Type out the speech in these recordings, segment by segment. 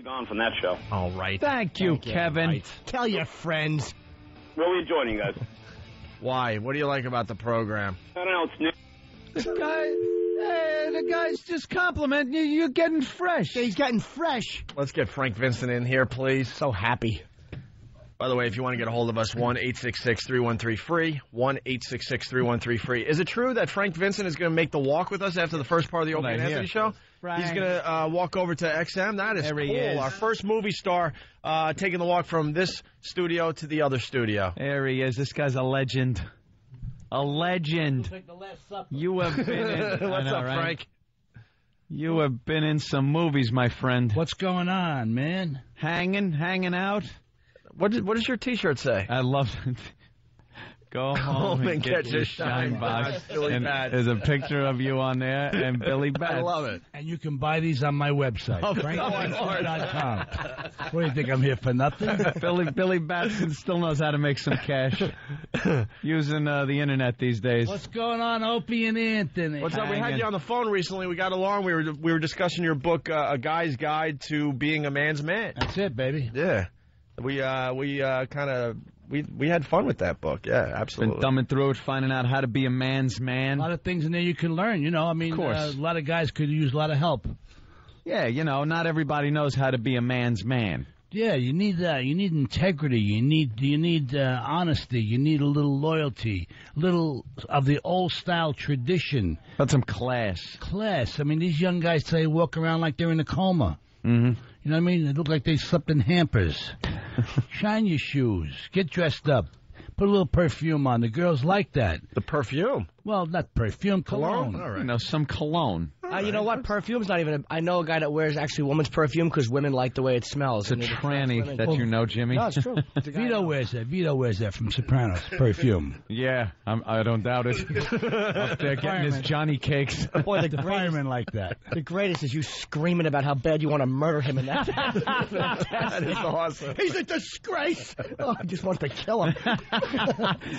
Totally gone from that show. All right. Thank you, Kevin. Right. Tell your friends. Really enjoying you guys. Why? What do you like about the program? I don't know. It's new. The guy's just complimenting you. You're getting fresh. He's getting fresh. Let's get Frank Vincent in here, please. So happy. By the way, if you want to get a hold of us, 1-866-313-FREE, 1-866-313-FREE. Is it true that Frank Vincent is going to make the walk with us after the first part of the Opie and Anthony show? Frank. He's going to walk over to XM. That is There cool. he is. Our first movie star taking the walk from this studio to the other studio. There he is. This guy's a legend. A legend. You have been in... What's up, Frank? You have been in some movies, my friend. What's going on, man? Hanging out. What does your T-shirt say? I love it. Go home and get your shine box. Billy And Bats. there's a picture of you on there and Billy Bats. I love it. And you can buy these on my website, frankvincent.com. What do you think, I'm here for nothing? Billy Batson still knows how to make some cash using the internet these days. What's going on, Opie and Anthony? What's up? We had you on the phone recently. We got along. We were discussing your book, A Guy's Guide to Being a Man's Man. That's it, baby. Yeah. We had fun with that book. Yeah, absolutely. Been thumbing through it, finding out how to be a man's man. A lot of things in there you can learn, you know. I mean, Of course. a lot of guys could use a lot of help. Yeah, you know, not everybody knows how to be a man's man. Yeah, you need integrity. You need honesty. You need a little loyalty, a little of the old style tradition. But some class. Class. I mean, these young guys today walk around like they're in a coma. Mm-hmm. You know what I mean? They look like they slept in hampers. Shine your shoes. Get dressed up. Put a little perfume on. The girls like that. The perfume. Well, not perfume, cologne. All right. You know, some cologne. You know what? Perfume's not even... I know a guy that wears actually woman's perfume because women like the way it smells. It's a tranny that you know, Jimmy. No, it's true. It's a guy I Vito know. wears that. Vito wears that from Sopranos. Perfume. Yeah, I don't doubt it. Up there getting his Johnny cakes. Boy, The firemen like that. the greatest is you screaming about how bad you want to murder him in that. That is awesome. He's a disgrace. Oh, I just want to kill him.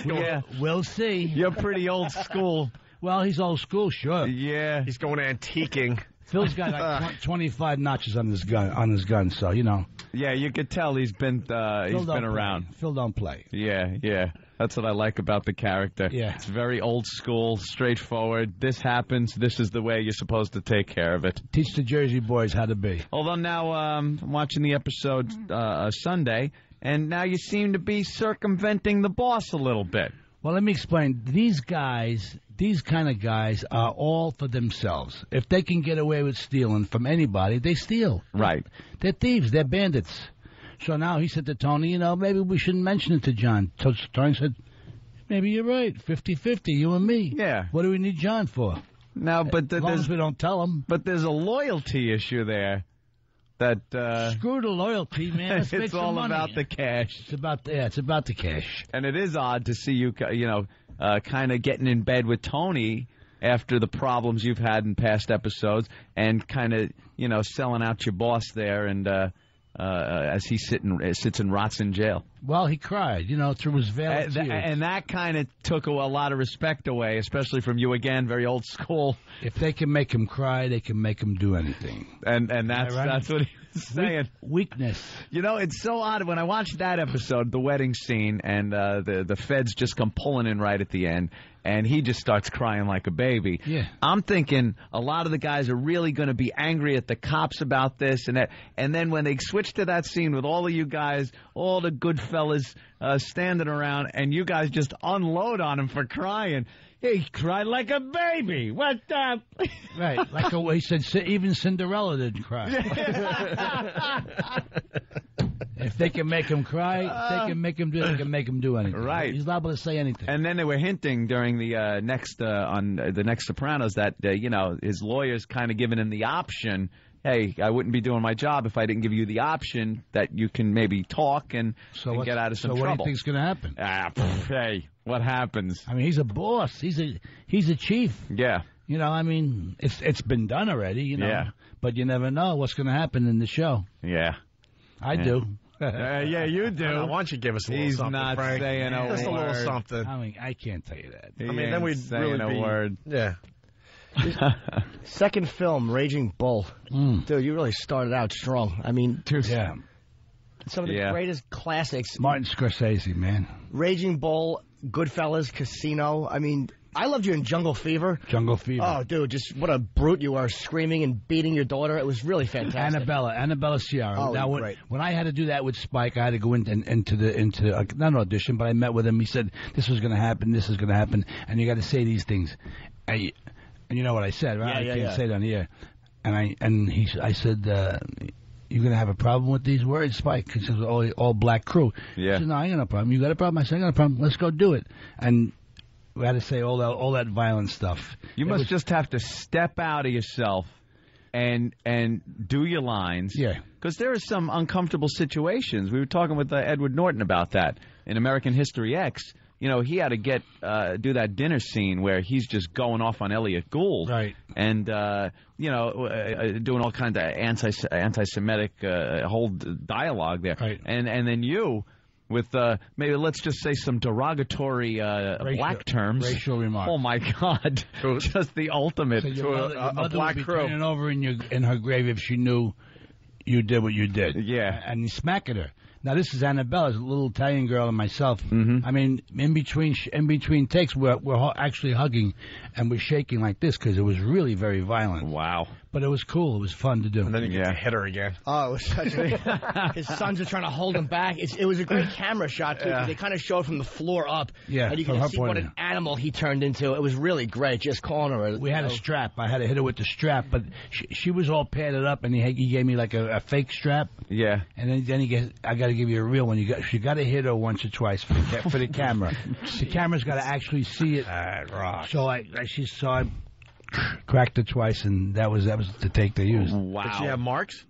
Yeah, We'll see. you're pretty old school. Well, he's old school, sure. Yeah. He's going antiquing. Phil's got like 25 notches on his gun, so, you know. Yeah, you could tell he's been Phil don't around. play. Phil don't play. Yeah. That's what I like about the character. Yeah. It's very old school, straightforward. This happens. This is the way you're supposed to take care of it. Teach the Jersey boys how to be. Although now I'm watching the episode Sunday, and now you seem to be circumventing the boss a little bit. Well, let me explain. These kind of guys are all for themselves. If they can get away with stealing from anybody, they steal. Right. They're thieves. They're bandits. So now he said to Tony, you know, maybe we shouldn't mention it to John. So Tony said, maybe you're right. 50-50, you and me. Yeah. What do we need John for? Now, but As long as we don't tell him. But there's a loyalty issue there. That Screw the loyalty, man. Let's make it's some all money. about the cash. It's about the cash. And it is odd to see you, kind of getting in bed with Tony after the problems you've had in past episodes, and kind of, selling out your boss there, and as he sits and rots in jail. Well, he cried, through his veil of tears. And that kind of took a lot of respect away, especially from you again, very old school. If they can make him cry, they can make him do anything. And that's right? that's what he was saying. Weakness. It's so odd when I watched that episode, the wedding scene, and the feds just come pulling in right at the end, and he just starts crying like a baby. Yeah. I'm thinking a lot of the guys are really going to be angry at the cops about this and that. And then when they switch to that scene with all of you guys, all the good fellas standing around, and you guys just unload on him for crying. He cried like a baby. What the? Right. He said even Cinderella didn't cry. If they can make him cry, they can make him do anything. Right. He's liable to say anything. And then they were hinting during the next Sopranos that his lawyer's kind of giving him the option. Hey, I wouldn't be doing my job if I didn't give you the option that you can maybe talk and get out of some trouble. So what do you think's going to happen? Hey, what happens? I mean, he's a boss. He's a chief. Yeah. It's been done already. Yeah. But you never know what's going to happen in the show. Yeah. I do. Yeah, you do. Why don't you give us a little He's something, not Frank? saying a Just word. a little something. I mean, I can't tell you that. He then ain't we'd saying really a be... word. Yeah. Second film, Raging Bull. Dude, you really started out strong. I mean, Yeah. some of the greatest classics. Martin Scorsese, man. Raging Bull, Goodfellas, Casino. I mean, I loved you in Jungle Fever. Jungle Fever. Oh, dude, just what a brute you are, screaming and beating your daughter. It was really fantastic. Annabella Sciarra. Oh, now, great. when I had to do that with Spike, I had to go into not an audition, but I met with him. He said, this was going to happen, this is going to happen, and you got to say these things. And you know what I said, right? I can't say it on the air. I said, you're going to have a problem with these words, Spike? He says, all black crew. Yeah. I said, no, I ain't got no problem. You got a problem? I said, I got a problem. Let's go do it. And we had to say all that violent stuff. You must just have to step out of yourself and do your lines. Yeah. Because there are some uncomfortable situations. We were talking with Edward Norton about that in American History X. You know, he had to do that dinner scene where he's just going off on Elliot Gould. Right. And, doing all kinds of anti-Semitic whole dialogue there. Right. And then you, with maybe let's just say some derogatory black terms. Racial remarks. Oh, my God. Just the ultimate. So your mother black would be crew. turning over in her grave if she knew you did what you did. Yeah. And smacking her. Now, this is Annabella's, a little Italian girl, and myself. Mm-hmm. I mean, in between takes, we're actually hugging, and we're shaking like this because it was really very violent. Wow. But it was cool. It was fun to do. And then you get to hit her again. Oh, it was such a... His sons are trying to hold him back. It was a great camera shot, too. Yeah. They kind of showed from the floor up. Yeah, And you from can her see point what of an animal he turned into. It was really great, just calling her. We had a strap. I had to hit her with the strap, but she was all padded up, and he gave me like a fake strap. Yeah. And then he gets, I got to give you a real one. You got to hit her once or twice for the camera. The camera's got to actually see it. So I cracked it twice, and that was the take they used. Wow. Did she have marks?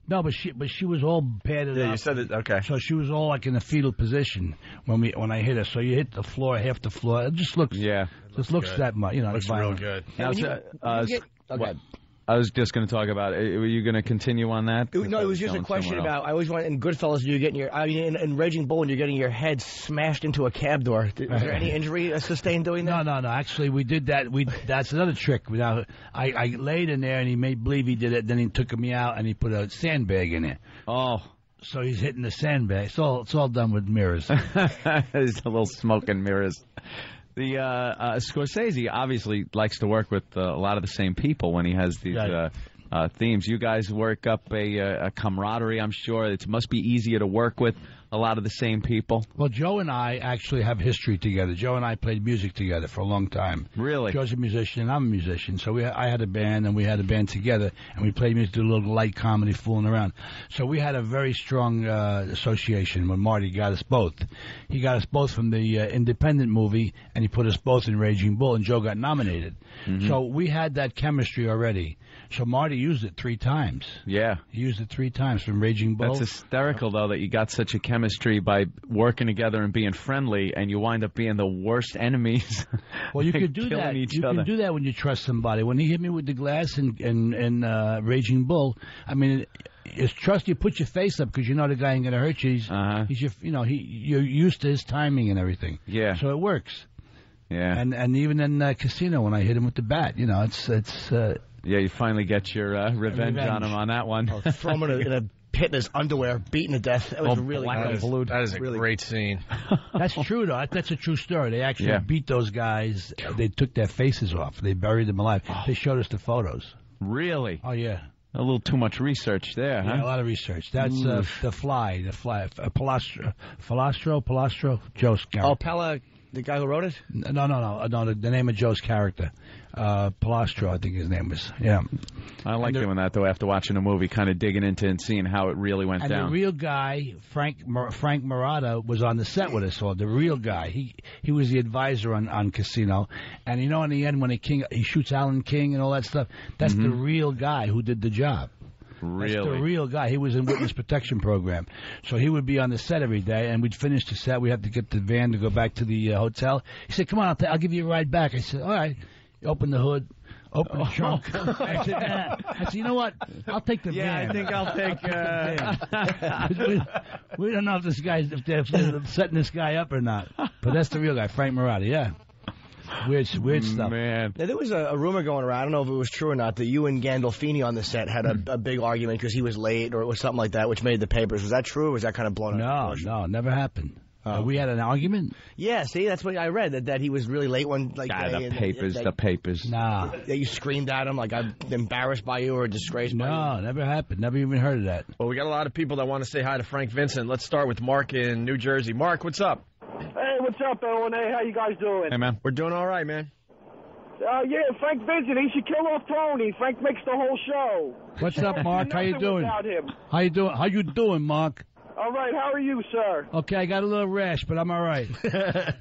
No, but she was all padded Yeah, up. you said it. Okay. So she was all like in a fetal position when I hit her. So you hit the floor, half the floor. It just looks good. that much, Looks real violent. good. Now, Okay. I was just going to talk about it. Were you going to continue on that? No, it was just a question about. I always want in Goodfellas, you're getting in Raging Bull, and you're getting your head smashed into a cab door. Was there any injury sustained doing that? No. Actually, we did that. That's another trick. I laid in there, and he made believe he did it. Then he took me out, and he put a sandbag in there. Oh. So he's hitting the sandbag. It's all done with mirrors. There's a little smoke and mirrors. The Scorsese obviously likes to work with a lot of the same people when he has these themes. You guys work up a camaraderie, I'm sure. It must be easier to work with a lot of the same people. Well, Joe and I actually have history together. Joe and I played music together for a long time. Really? Joe's a musician, and I'm a musician. So I had a band, and we had a band together, and we played music, did a little light comedy, fooling around. So we had a very strong association when Marty got us both. He got us both from the independent movie, and he put us both in Raging Bull, and Joe got nominated. Mm-hmm. So we had that chemistry already. So Marty used it 3 times. Yeah. He used it 3 times from Raging Bull. That's hysterical, though, that you got such a chemistry by working together and being friendly, and you wind up being the worst enemies. Well, you could do that. You can do that when you trust somebody. When he hit me with the glass in Raging Bull, I mean, it's trust. You put your face up because you know the guy ain't going to hurt you. You're used to his timing and everything. Yeah. So it works. Yeah. And even in Casino, when I hit him with the bat, it's yeah, you finally get your revenge on him on that one. Throw him in a pit in his underwear, beaten to death. That was really good. That is a great scene. That's true, though. That's a true story. They actually beat those guys. They took their faces off. They buried them alive. They showed us the photos. Really? Oh, yeah. A little too much research there, huh? Yeah, a lot of research. That's the fly. Palastro, Joe's character. Oh, Pella, the guy who wrote it? No. The name of Joe's character. Palastro, I think his name was. Yeah. I like doing that, though, after watching a movie, kind of digging into and seeing how it really went down. And the real guy, Frank Murata, was on the set with us. So the real guy, he was the advisor on Casino. And in the end, when he shoots Alan King and all that stuff, that's the real guy who did the job. Really? That's the real guy. He was in Witness Protection Program. So he would be on the set every day, and we'd finish the set. We'd have to get the van to go back to the hotel. He said, come on, I'll give you a ride back. I said, all right. Open the hood. Open the trunk. I said, you know what? I'll take the van. Yeah, I think I'll take... we don't know if they're setting this guy up or not. But that's the real guy, Frank Murata, yeah. Weird stuff. Man. Now, there was a rumor going around. I don't know if it was true or not, that you and Gandolfini on the set had a big argument because he was late or it was something like that, which made the papers. Was that true, or was that kind of blown out? No, never happened. We had an argument? Yeah, see, that's what I read, that he was really late one day. The papers. Nah. That you screamed at him like, I'm embarrassed by you or disgraced by you. No, never happened. Never even heard of that. Well, we got a lot of people that want to say hi to Frank Vincent. Let's start with Mark in New Jersey. Mark, what's up? Hey, what's up, Owen? Hey, how you guys doing? Hey, man. We're doing all right, man. Yeah, Frank Vincent, he should kill off Tony. Frank makes the whole show. What's up, Mark? How you doing? Without him. How you doing, Mark? All right, how are you, sir? Okay, I got a little rash, but I'm all right. Yeah,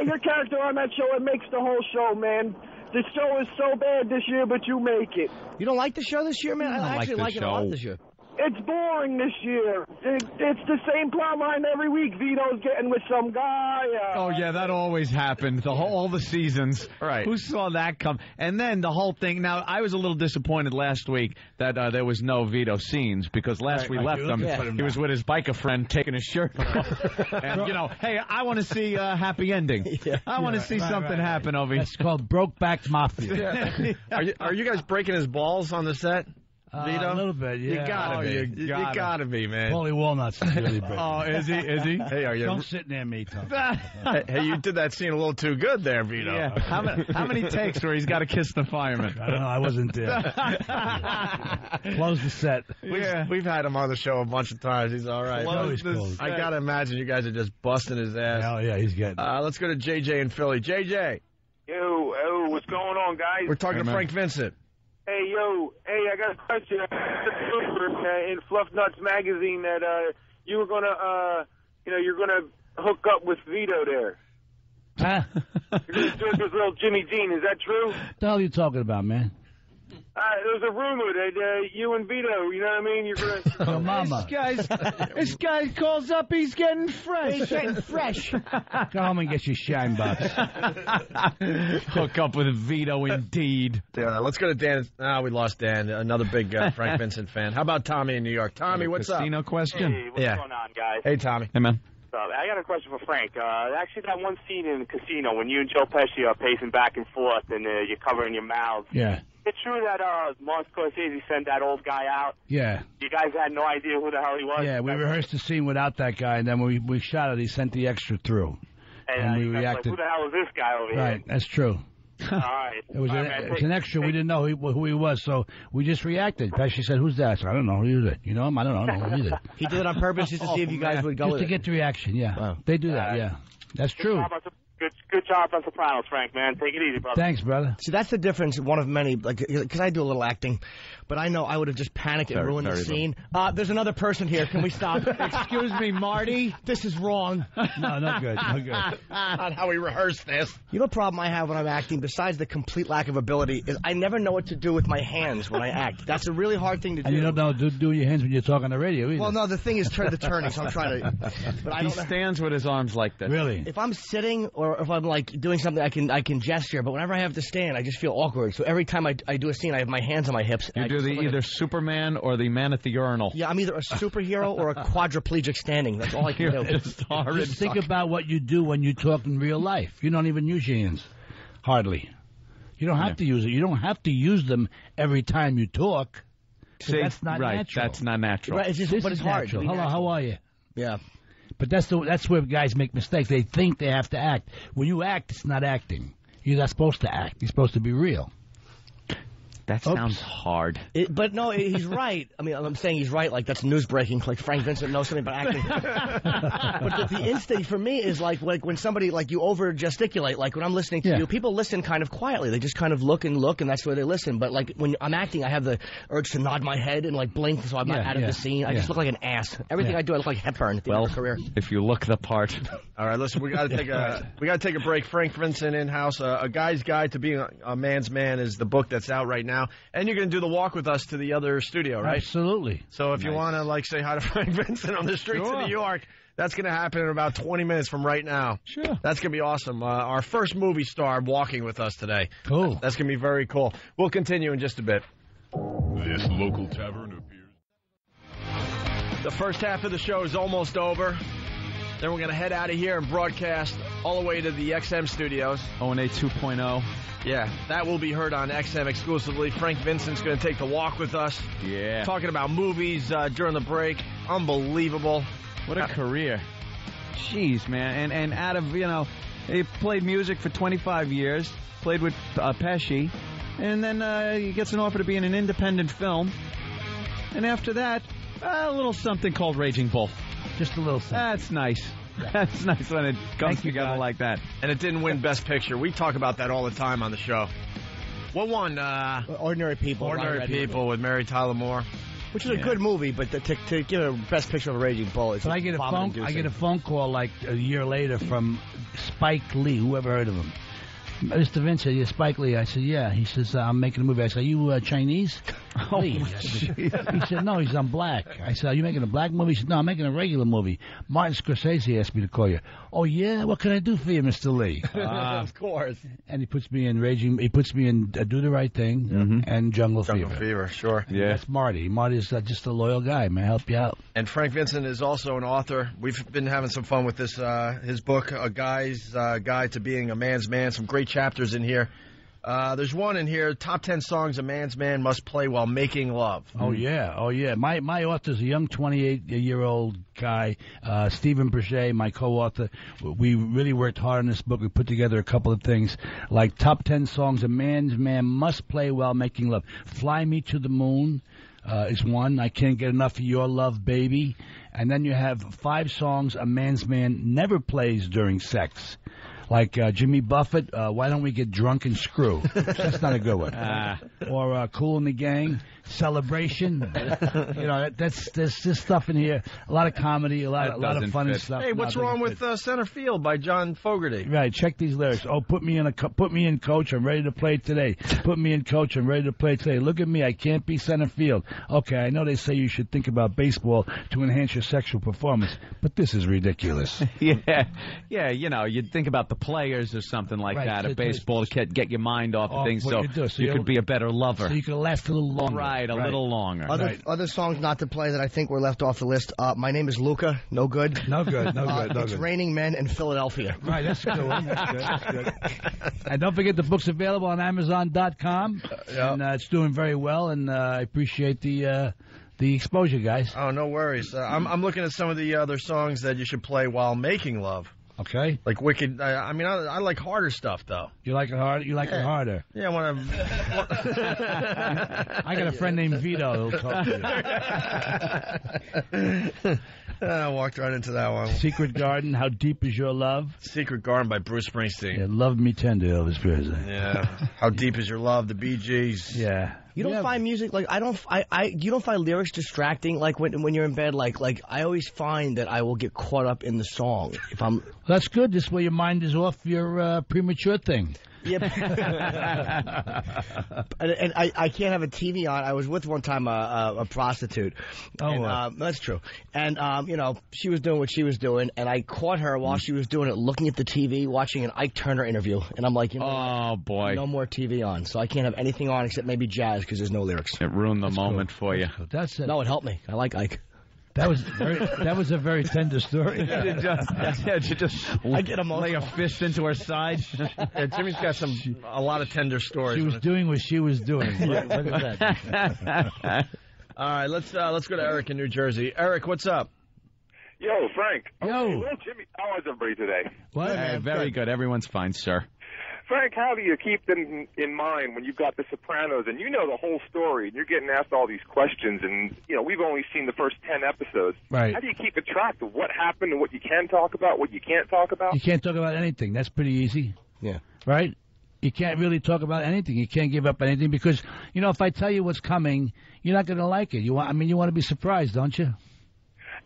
your character on that show, it makes the whole show, man. The show is so bad this year, but you make it. You don't like the show this year, man? I actually like it a lot this year. It's boring this year. It's the same plot line every week. Vito's getting with some guy. Oh, yeah, that always happened. All the seasons. Right. Who saw that come? And then the whole thing. Now, I was a little disappointed last week that there was no Vito scenes, because last we left him, he was with his biker friend taking his shirt off. And, hey, I want to see a happy ending. I want to see something happen over here. It's called Brokeback Mafia. Are you guys breaking his balls on the set? Vito? A little bit, yeah. You gotta be. You gotta be, man. Paulie Walnuts is really big. Oh, is he? Hey, are you? Don't sit near me, Tom. Hey, you did that scene a little too good there, Vito. Yeah. How many takes where he's got to kiss the fireman? I don't know. I wasn't there. Close the set. We've had him on the show a bunch of times. He's all right. I gotta imagine you guys are just busting his ass. Hell yeah, he's getting. Let's go to JJ in Philly. JJ. Yo, what's going on, guys? We're talking to Frank Vincent. Hey, I got a question. In Fluff Nuts magazine that you were gonna, you're gonna hook up with Vito there. Huh? You're gonna do it with little Jimmy Dean. Is that true? What the hell are you talking about, man? There's a rumor that you and Vito, you know what I mean? You're gonna. Your mama. This guy calls up. He's getting fresh. He's getting fresh. Go home and get your shine box. Hook up with Vito, indeed. Yeah, let's go to Dan. We lost Dan. Another big Frank Vincent fan. How about Tommy in New York? Tommy, what's up? Casino question. Hey, what's going on, guys? Hey, Tommy. Hey, man. I got a question for Frank. Actually, that one scene in the casino when you and Joe Pesci are pacing back and forth and you're covering your mouths. Yeah. Is it true that Martin Scorsese sent that old guy out? Yeah. You guys had no idea who the hell he was? Yeah, we rehearsed the scene without that guy, and then when we shot it, he sent the extra through. And we you guys reacted. like, who the hell is this guy over here? Right, that's true. All right. It's an extra. We didn't know who he was, so we just reacted. Pesci said, "Who's that?" So I don't know who is it. You know him? I don't know who either. He did it on purpose just to see if you guys would go Just with to it. get the reaction. Yeah, they do that. Yeah, that's true. Good job on Sopranos, Frank, man. Take it easy, brother. Thanks, brother. See, that's the difference, one of many, because I do a little acting, but I know I would have just panicked and ruined the scene. There's another person here. Can we stop? Excuse me, Marty. This is wrong. No, not good. Not good. Not how we rehearsed this. You know, the problem I have when I'm acting, besides the complete lack of ability, is I never know what to do with my hands when I act. That's a really hard thing to do. And you don't know do your hands when you talk on the radio either. Well, no, the thing is the turning, so I'm trying to. But I He don't know. stands with his arms like this. Really? If I'm sitting or if I'm like doing something, I can gesture. But whenever I have to stand, I just feel awkward. So every time I do a scene, I have my hands on my hips. You do either Superman or the man at the urinal. Yeah, I'm either a superhero or a quadriplegic standing. That's all I can do. Just think about what you do when you talk in real life. You don't even use your hands. Hardly. You don't have to use it. You don't have to use them every time you talk. See, that's not natural. That's not natural. Right, it's just, but it's hard. Natural. Hello, how are you? Yeah. But that's where guys make mistakes. They think they have to act. When you act, it's not acting. You're not supposed to act. You're supposed to be real. That sounds hard. But no, he's right. I mean, I'm saying he's right. Like, that's news breaking. Like, Frank Vincent knows something about acting. But the instinct for me is like when somebody, like, you over gesticulate. Like, when I'm listening to you, people listen kind of quietly. They just kind of look, and that's where they listen. But, like, when I'm acting, I have the urge to nod my head and, like, blink so I'm not out of the scene. I just look like an ass. Everything I do, I look like Hepburn at the end of my career. If you look the part. All right, listen, we got to take a break. Frank Vincent in-house. A Guy's Guide to Being a Man's Man is the book that's out right now. And you're going to do the walk with us to the other studio, right? Absolutely. So if you want to, like, say hi to Frank Vincent on the streets of New York, that's going to happen in about 20 minutes from right now. Sure. That's going to be awesome. Our first movie star walking with us today. Cool. That's going to be very cool. We'll continue in just a bit. This local tavern appears. The first half of the show is almost over. Then we're going to head out of here and broadcast all the way to the XM studios. O&A 2.0. Yeah, that will be heard on XM exclusively. Frank Vincent's going to take the walk with us. Yeah. Talking about movies during the break. Unbelievable. What a career. Jeez, man. And out of, he played music for 25 years, played with Pesci, and then he gets an offer to be in an independent film. And after that, a little something called Raging Bull. Just a little something. That's nice. That's nice when it comes together like that. And it didn't win Best Picture. We talk about that all the time on the show. What won? Ordinary People. Ordinary People with Mary Tyler Moore. Which is a good movie, but to give a Best Picture of a Raging Bull, it's I get a phone call like a year later from Spike Lee. Whoever heard of him? Mr. Vincent, yeah, Spike Lee. I said, yeah. He says, I'm making a movie. I said, are you Chinese? Oh, He said, no, I'm black. I said, are you making a black movie? He said, no, I'm making a regular movie. Martin Scorsese asked me to call you. Oh, yeah? What can I do for you, Mr. Lee? of course. And he puts me in Do the Right Thing and Jungle Fever, sure. Yeah. That's Marty. Marty's just a loyal guy. May I help you out? And Frank Vincent is also an author. We've been having some fun with this, his book, A Guy's Guide to Being a Man's Man. Some great chapters in here. There's one in here, top 10 songs a man's man must play while making love. Oh, yeah. My author's a young 28-year-old guy, Stephen Brachet, my co-author. We really worked hard on this book. We put together a couple of things, like top 10 songs a man's man must play while making love. Fly Me to the Moon is one. I Can't Get Enough of Your Love, Baby. And then you have 5 songs a man's man never plays during sex. Like Jimmy Buffett, Why Don't We Get Drunk and Screw? That's not a good one. Or Kool and the Gang, Celebration. There's this stuff in here. A lot of comedy, a lot of fun and stuff. Hey, what's wrong with Center Field by John Fogerty? Right, check these lyrics. Oh, put me in, coach. I'm ready to play today. Put me in, coach. I'm ready to play today. Look at me. I can't be center field. Okay, I know they say you should think about baseball to enhance your sexual performance, but this is ridiculous. Yeah, you'd think about the players or something like that. A baseball to get your mind off of things, so you could be a better lover. So you could last a little longer. Right, a little longer. Other songs not to play that I think were left off the list. My Name is Luca. No good. No good. It's Raining Men in Philadelphia. Right, that's a good one. That's good. And don't forget the book's available on Amazon.com. And it's doing very well, and I appreciate the exposure, guys. Oh, no worries. I'm looking at some of the other songs that you should play while making love. Okay. Like Wicked. I like harder stuff, though. You like it hard? You like it harder? Yeah, I got a friend named Vito who'll talk to you. I walked right into that one. Secret Garden, How Deep Is Your Love? Secret Garden by Bruce Springsteen. Yeah, Love Me Tender, Elvis Presley. Yeah. How Deep Is Your Love, the Bee Gees. Yeah. You don't find music like you don't find lyrics distracting like when you're in bed like I always find that I will get caught up in the song if I'm. That's good. This way your mind is off your premature thing. Yeah, and I can't have a TV on. I was with one time a prostitute. That's true. And she was doing what she was doing, and I caught her while she was doing it, looking at the TV, watching an Ike Turner interview. And I'm like, oh boy, no more TV on. So I can't have anything on except maybe jazz because there's no lyrics. It ruined the moment for you. That's it. No, it helped me. I like Ike. That was a very tender story. You just I get emotional. Lay a fist into her side. Yeah, Jimmy's got a lot of tender stories. She was doing what she was doing. Look at that. All right, let's go to Eric in New Jersey. Eric, what's up? Yo, Frank. Yo. Okay, well, Jimmy, how is everybody today? What? Very good. Everyone's fine, sir. Frank, how do you keep them in mind when you've got The Sopranos and you know the whole story and you're getting asked all these questions and, we've only seen the first 10 episodes. Right. How do you keep a track of what happened and what you can talk about, what you can't talk about? You can't talk about anything. That's pretty easy. Yeah. Right? You can't really talk about anything. You can't give up anything because, if I tell you what's coming, you're not going to like it. You want to be surprised, don't you?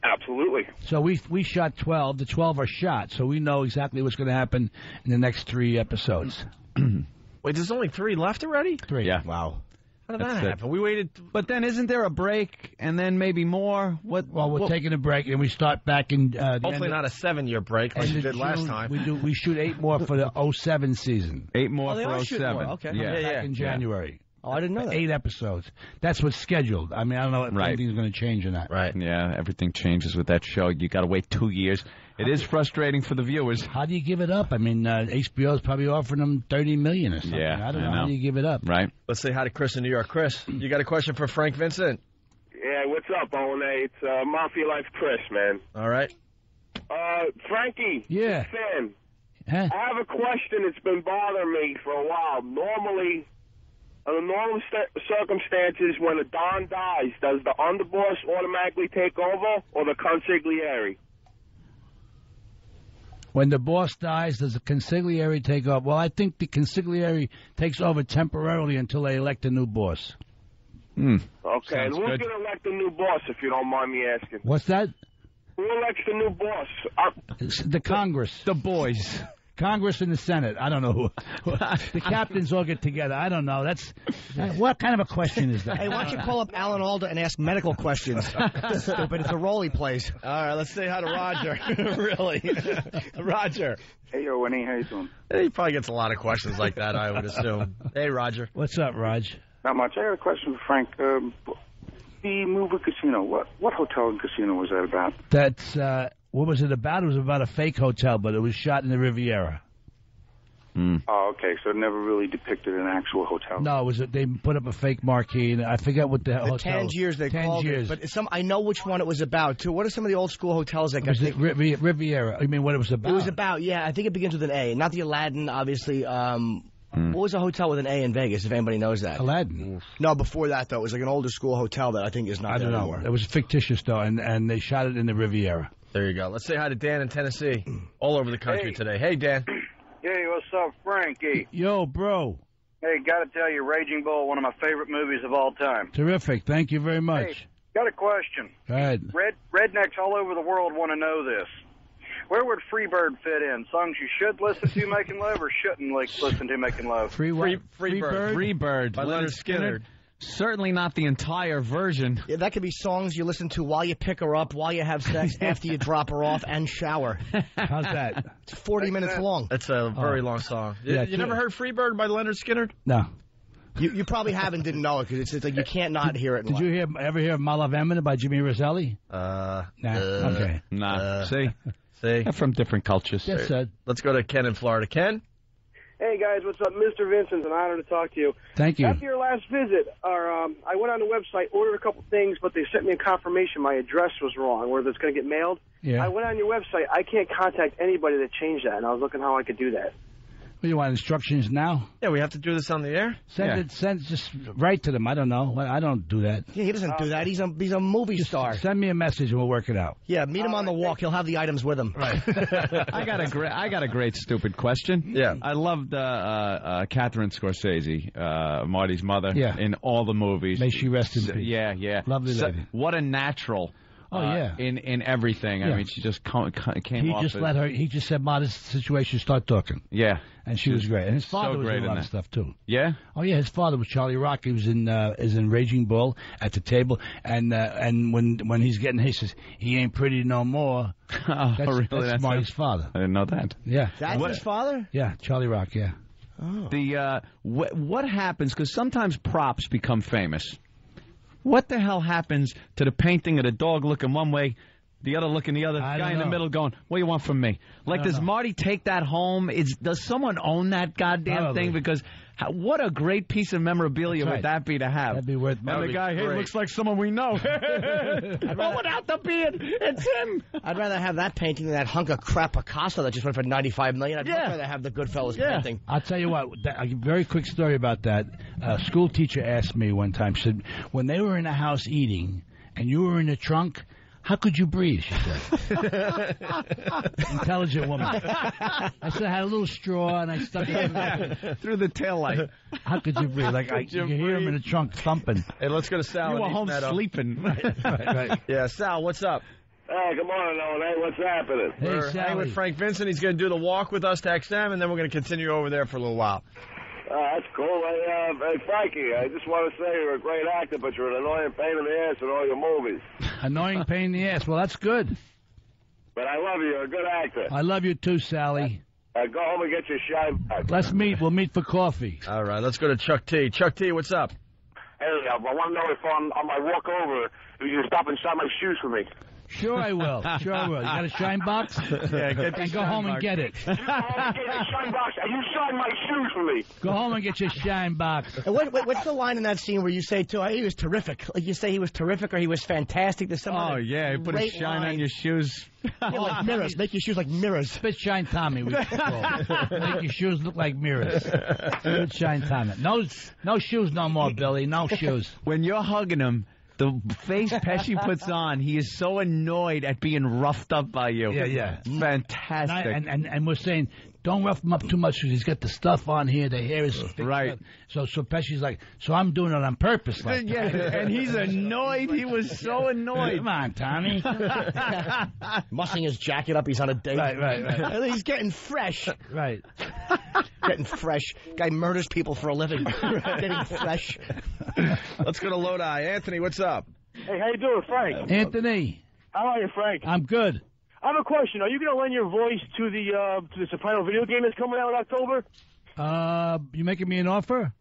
Absolutely. So we shot 12. The 12 are shot, so we know exactly what's going to happen in the next 3 episodes. Wait, there's only 3 left already? 3. Yeah. Wow. How did that happen? We waited. But then isn't there a break and then maybe more? Well, we're taking a break and we start back in. Hopefully not a 7-year break like we did last time. We shoot 8 more for the 07 season. 8 more for 07. Okay. Yeah. Back in January. Oh, I didn't know that. 8 episodes. That's what's scheduled. I mean, I don't know if anything's going to change in that. Right. Yeah, everything changes with that show. You got to wait 2 years. It is frustrating for the viewers. How do you give it up? I mean, HBO's probably offering them $30 million or something. Yeah, I don't know. How do you give it up? Right. Let's say hi to Chris in New York. Chris, you got a question for Frank Vincent? Yeah, what's up, Owen? It's Mafia Life Chris, man. All right. Frankie. Yeah. Fan. Huh? I have a question that's been bothering me for a while. Normally, under normal circumstances, when a Don dies, does the underboss automatically take over or the consigliere? When the boss dies, does the consigliere take over? Well, I think the consigliere takes over temporarily until they elect a new boss. Okay, Sounds and who's good. going to elect the new boss, if you don't mind me asking? What's that? Who elects the new boss? It's the Congress. The boys. Congress and the Senate. I don't know who. The captains all get together. I don't know. What kind of a question is that? Hey, why don't you call up Alan Alda and ask medical questions? Stupid. It's a role he plays. All right, let's say hi to Roger. Really. Roger. Hey, yo, Winnie, how you doing? He probably gets a lot of questions like that, I would assume. Hey, Roger. What's up, Raj? Not much. I got a question for Frank. The movie Casino, what hotel and casino was that about? That's what was it about? It was about a fake hotel, but it was shot in the Riviera. Oh, okay, so it never really depicted an actual hotel. No, it was they put up a fake marquee, and I forget what the hotel. Tangiers, they called it. But I know which one it was about, too. What are some of the old school hotels that got... Was it Riviera? I mean, what it was about? It was about, yeah, I think it begins with an A. Not the Aladdin, obviously. What was a hotel with an A in Vegas, if anybody knows that? Aladdin. No, before that, though. It was like an older school hotel that I think is not I don't there know. anymore. It was fictitious, though, and they shot it in the Riviera. There you go. Let's say hi to Dan in Tennessee. All over the country today. Hey, Dan. Hey, what's up, Frankie? Yo, bro. Hey, got to tell you, Raging Bull, one of my favorite movies of all time. Terrific. Thank you very much. Hey, got a question. Go ahead. Rednecks all over the world want to know this. Where would Freebird fit in? Songs you should listen to making love or shouldn't listen to making love? Freebird. Freebird. By Leonard Skinner. Certainly not the entire version. Yeah, that could be songs you listen to while you pick her up, while you have sex, after you drop her off, and shower. How's that? It's 40 minutes long. That's a very long song. Yeah, you never heard Freebird by Leonard Skinner? No. You probably haven't, didn't know it, because it's like you can't not hear it. Did you ever hear Malavemina by Jimmy Rosselli? Nah. Okay. Nah. See? See? They're from different cultures. Yes, sir. Let's go to Ken in Florida. Ken? Hey, guys, what's up? Mr. Vincent, an honor to talk to you. Thank you. After your last visit, I went on the website, ordered a couple things, but they sent me a confirmation my address was wrong, where it's going to get mailed. Yeah. I went on your website. I can't contact anybody to change that, and I was looking how I could do that. Well, you want instructions now? Yeah, we have to do this on the air? Just write to them. I don't know. I don't do that. Yeah, he doesn't do that. He's a movie star. Send me a message and we'll work it out. Yeah, meet him on the walk. He'll have the items with him. Right. I got a great stupid question. Yeah. I loved Catherine Scorsese, Marty's mother, in all the movies. May she rest in peace. Yeah. Lovely lady. What a natural. Oh, yeah. In everything. I mean, she just came off. He just said, modest situation, start talking. Yeah. And she was great. And his father was in a lot of stuff, too. Yeah? Oh, yeah, his father was Charlie Rock. He was in Raging Bull at the table. And when he's getting, he says, he ain't pretty no more. That's Marty's father. I didn't know that. Yeah. That's his father? Yeah, Charlie Rock, yeah. Oh. What happens, because sometimes props become famous. What the hell happens to the painting of the dog looking one way, the other looking the other, guy in the middle going, what do you want from me? Like, does Marty take that home? Does someone own that goddamn thing? Because what a great piece of memorabilia would that be to have. That'd be worth money. And the guy, hey, looks like someone we know. Oh, without the beard, it's him. I'd rather have that painting than that hunk of crap Picasso that just went for $95 million. I'd much rather have the Goodfellas painting. I'll tell you what, a very quick story about that. A school teacher asked me one time, she said, when they were in the house eating and you were in the trunk, how could you breathe, she said. Intelligent woman. I said I had a little straw and I stuck it through the taillight. How could you breathe? Like you hear him in the trunk thumping. Hey, let's go to Sal. You were home sleeping. Right. Yeah, Sal, what's up? Hey, good morning, Owen. Hey, what's happening? We're hanging with Frank Vincent. He's going to do the walk with us to XM, and then we're going to continue over there for a little while. That's cool. Hey, Frankie, I just want to say you're a great actor, but you're an annoying pain in the ass in all your movies. Annoying pain in the ass. Well, that's good. But I love you. You're a good actor. I love you too, Sally. Go home and get your shine back. Let's meet. We'll meet for coffee. All right, let's go to Chuck T. Chuck T, what's up? Hey, I want to know if on my walk over, you can stop and shine my shoes for me. Sure I will. Sure I will. You got a shine box? Yeah, and go home and get it. You go home and get a shine box, and you shine my shoes for me. Go home and get your shine box. And what's the line in that scene where you say, too, he was terrific? Like you say he was terrific or he was fantastic? There's some Oh, yeah, you put a shine on your shoes. Yeah, like mirrors. Make your shoes like mirrors. Spit shine Tommy, we call it. Make your shoes look like mirrors. Spit shine Tommy. No shoes no more, Billy. No shoes. When you're hugging him, the face Pesci puts on, he is so annoyed at being roughed up by you. Yeah. Fantastic. And we're saying, don't rough him up too much because he's got the stuff on here, the hair is thick. Right. So Pesci's like, so I'm doing it on purpose. Like yeah, and he's annoyed. He was so annoyed. Come on, Tommy. Mussing his jacket up. He's on a date. Right. And he's getting fresh. Right. Getting fresh. Guy murders people for a living. Getting fresh. Let's go to Lodi. Anthony, what's up? Hey, how you doing, Frank? Anthony. How are you, Frank? I'm good. I have a question. Are you going to lend your voice to the Soprano video game that's coming out in October? You making me an offer?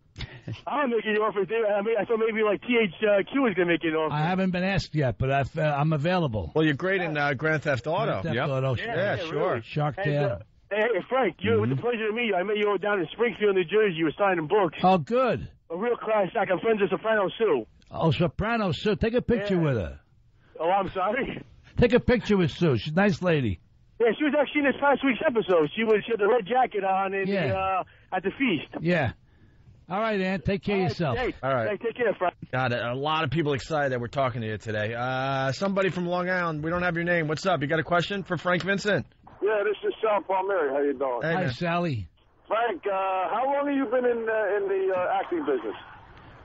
I'm making you an offer. I thought maybe like THQ was going to make you an offer. I haven't been asked yet, but I'm available. Well, you're great in Grand Theft Auto. Grand Theft Auto. Yeah, sure. Really. Shark Tale. Hey, Frank, it was a pleasure to meet you. I met you down in Springfield, New Jersey. You were signing books. Oh, good. A real class act. I'm friends with Soprano Sue. Oh, Soprano Sue. Take a picture with her. Oh, I'm sorry? Take a picture with Sue. She's a nice lady. Yeah, she was actually in this past week's episode. She had the red jacket on at the feast. Yeah. All right, Ann. Take care of yourself. Hey, All right. Hey, take care, Frank. Got it. A lot of people excited that we're talking to you today. Somebody from Long Island. We don't have your name. What's up? You got a question for Frank Vincent? Yeah, this is Sal Palmieri. How you doing? Hey, Hi, man. Sally. Frank, how long have you been in the acting business?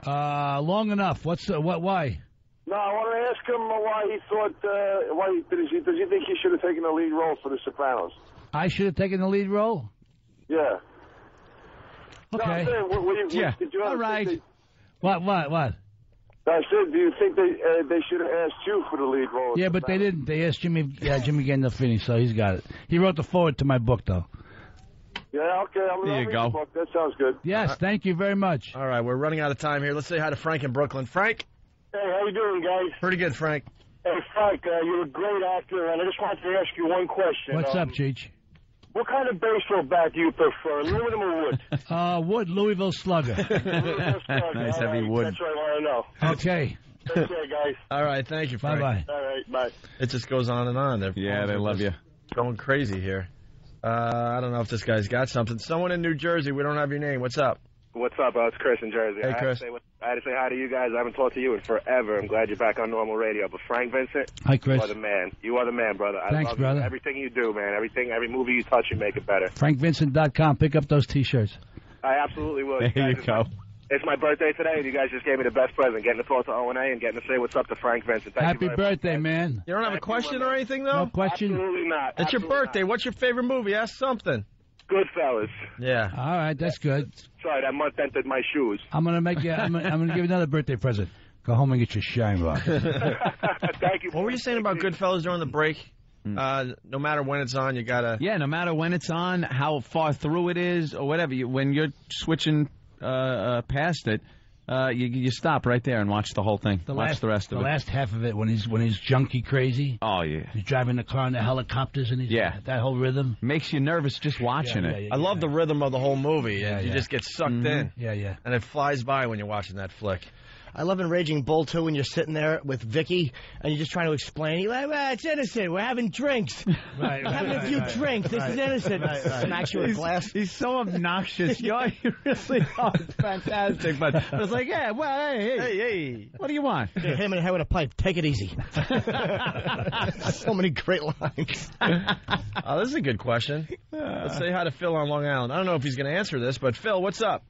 Long enough. Why? No, I want to ask him why he thought, does he think he should have taken the lead role for The Sopranos? I should have taken the lead role? Yeah. Okay. No, I'm saying, did you All right. What? I said, do you think they should have asked you for the lead role? Yeah, but they didn't. They asked Jimmy Gandolfini, so he's got it. He wrote the foreword to my book, though. Yeah, okay. There you go. The book. That sounds good. Yes, thank you very much. All right, we're running out of time here. Let's say hi to Frank in Brooklyn. Frank? Hey, how you doing, guys? Pretty good, Frank. Hey, Frank, you're a great actor, and I just wanted to ask you one question. What's up, Cheech? What kind of baseball bat do you prefer, aluminum or wood? Wood, Louisville Slugger. Nice heavy wood. That's what I want to know. Okay. Take care, guys. All right, thank you, Frank. Bye-bye. All right, bye. It just goes on and on. Yeah, they love you. Going crazy here. I don't know if this guy's got something. Someone in New Jersey, we don't have your name. What's up? What's up, it's Chris in Jersey. Hey, Chris. I had to say hi to you guys. I haven't talked to you in forever. I'm glad you're back on normal radio. But Frank Vincent, Hi, Chris. you are the man. You are the man, brother. I Thanks, love brother. You. Everything you do, man. Every movie you touch, you make it better. FrankVincent.com. Pick up those T-shirts. I absolutely will. There you go. It's my birthday today, and you guys just gave me the best present, getting to talk to O&A and getting to say what's up to Frank Vincent. Thank Happy you very birthday, much. man. You don't have a question or anything, though? No question? Absolutely not. It's your birthday. What's your favorite movie? Ask something. Goodfellas. Yeah. All right, that's good. Sorry, that month entered my shoes. I'm gonna make you. I'm gonna give you another birthday present. Go home and get your shine box. Thank you. What were you saying about Goodfellas during the break? No matter when it's on, you gotta. Yeah, no matter when it's on, how far through it is, or whatever. When you're switching past it, you stop right there and watch the whole thing. Watch the rest of it. The last half of it, when he's junkie crazy. Oh yeah. He's driving the car in the helicopters and he's that whole rhythm makes you nervous just watching it. I love the rhythm of the whole movie. You just get sucked in. Yeah. And it flies by when you're watching that flick. I love in Raging Bull, too, when you're sitting there with Vicky and you're just trying to explain. You're like, well, it's innocent. We're having drinks. Right. We're having a few drinks. This is innocent. Smacks you with a glass. He's so obnoxious. You really are. It's fantastic. But I was like, yeah, well, hey. What do you want? Hit him in the head with a pipe. Take it easy. So many great lines. Oh, this is a good question. Let's say hi to Phil on Long Island. I don't know if he's going to answer this, but Phil, what's up?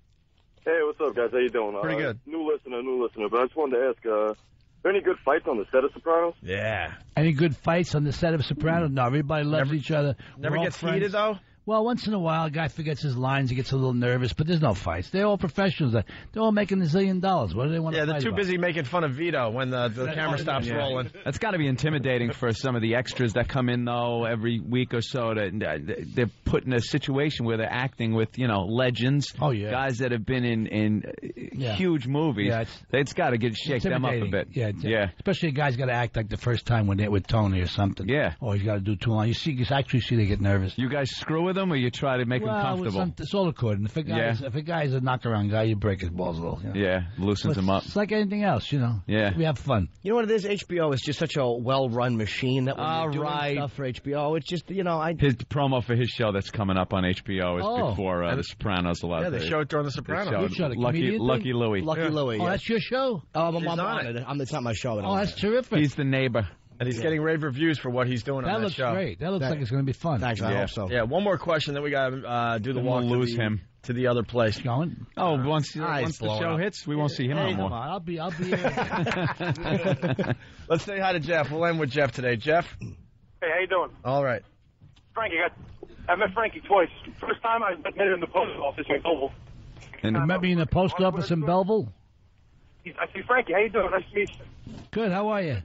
Hey, what's up, guys? How you doing? Pretty good. New listener. But I just wanted to ask, are there any good fights on the set of Sopranos? Yeah. Any good fights on the set of Sopranos? No, everybody loves each other. Never gets heated, though? Well, once in a while, a guy forgets his lines. He gets a little nervous, but there's no fights. They're all professionals. They're all making $1 zillion. What do they want to fight they're too about? busy making fun of Vito when the camera stops rolling. That's got to be intimidating for some of the extras that come in, though, every week or so. They're put in a situation where they're acting with, legends. Oh, yeah. Guys that have been in huge movies. Yeah, it's got to shake them up a bit. Yeah. Especially a guy's got to act like the first time when they're with Tony or something. Yeah. Or he's got to do too long. You actually see they get nervous. You guys screw with them, or you try to make them comfortable? It's all according. If a guy's a knockaround guy, you break his balls a little. Yeah, loosens him up. It's like anything else, Yeah. We have fun. You know what it is? HBO is just such a well-run machine that when you're doing stuff for HBO, it's just, His promo for his show that's coming up on HBO is before The Sopranos. Yeah, they show it during The Sopranos. Lucky Louie. Lucky Louie. Oh, that's your show? I'm on it. It's not my show. Oh, that's terrific. He's the neighbor. And he's getting rave reviews for what he's doing on that looks show. Great. That looks like it's going to be fun. Thanks, I hope so. Yeah, one more question, then we got to do the walk to the other place. Going? Oh, once the show hits, we won't see him no more. Come on, I'll be Let's say hi to Jeff. We'll end with Jeff today. Jeff? Hey, how you doing? All right. Frankie, I met Frankie twice. First time I met him in the post office in Belleville. And you met me in the post office in Belleville? I say, Frankie, how you doing? Nice to meet you. Good, how are you?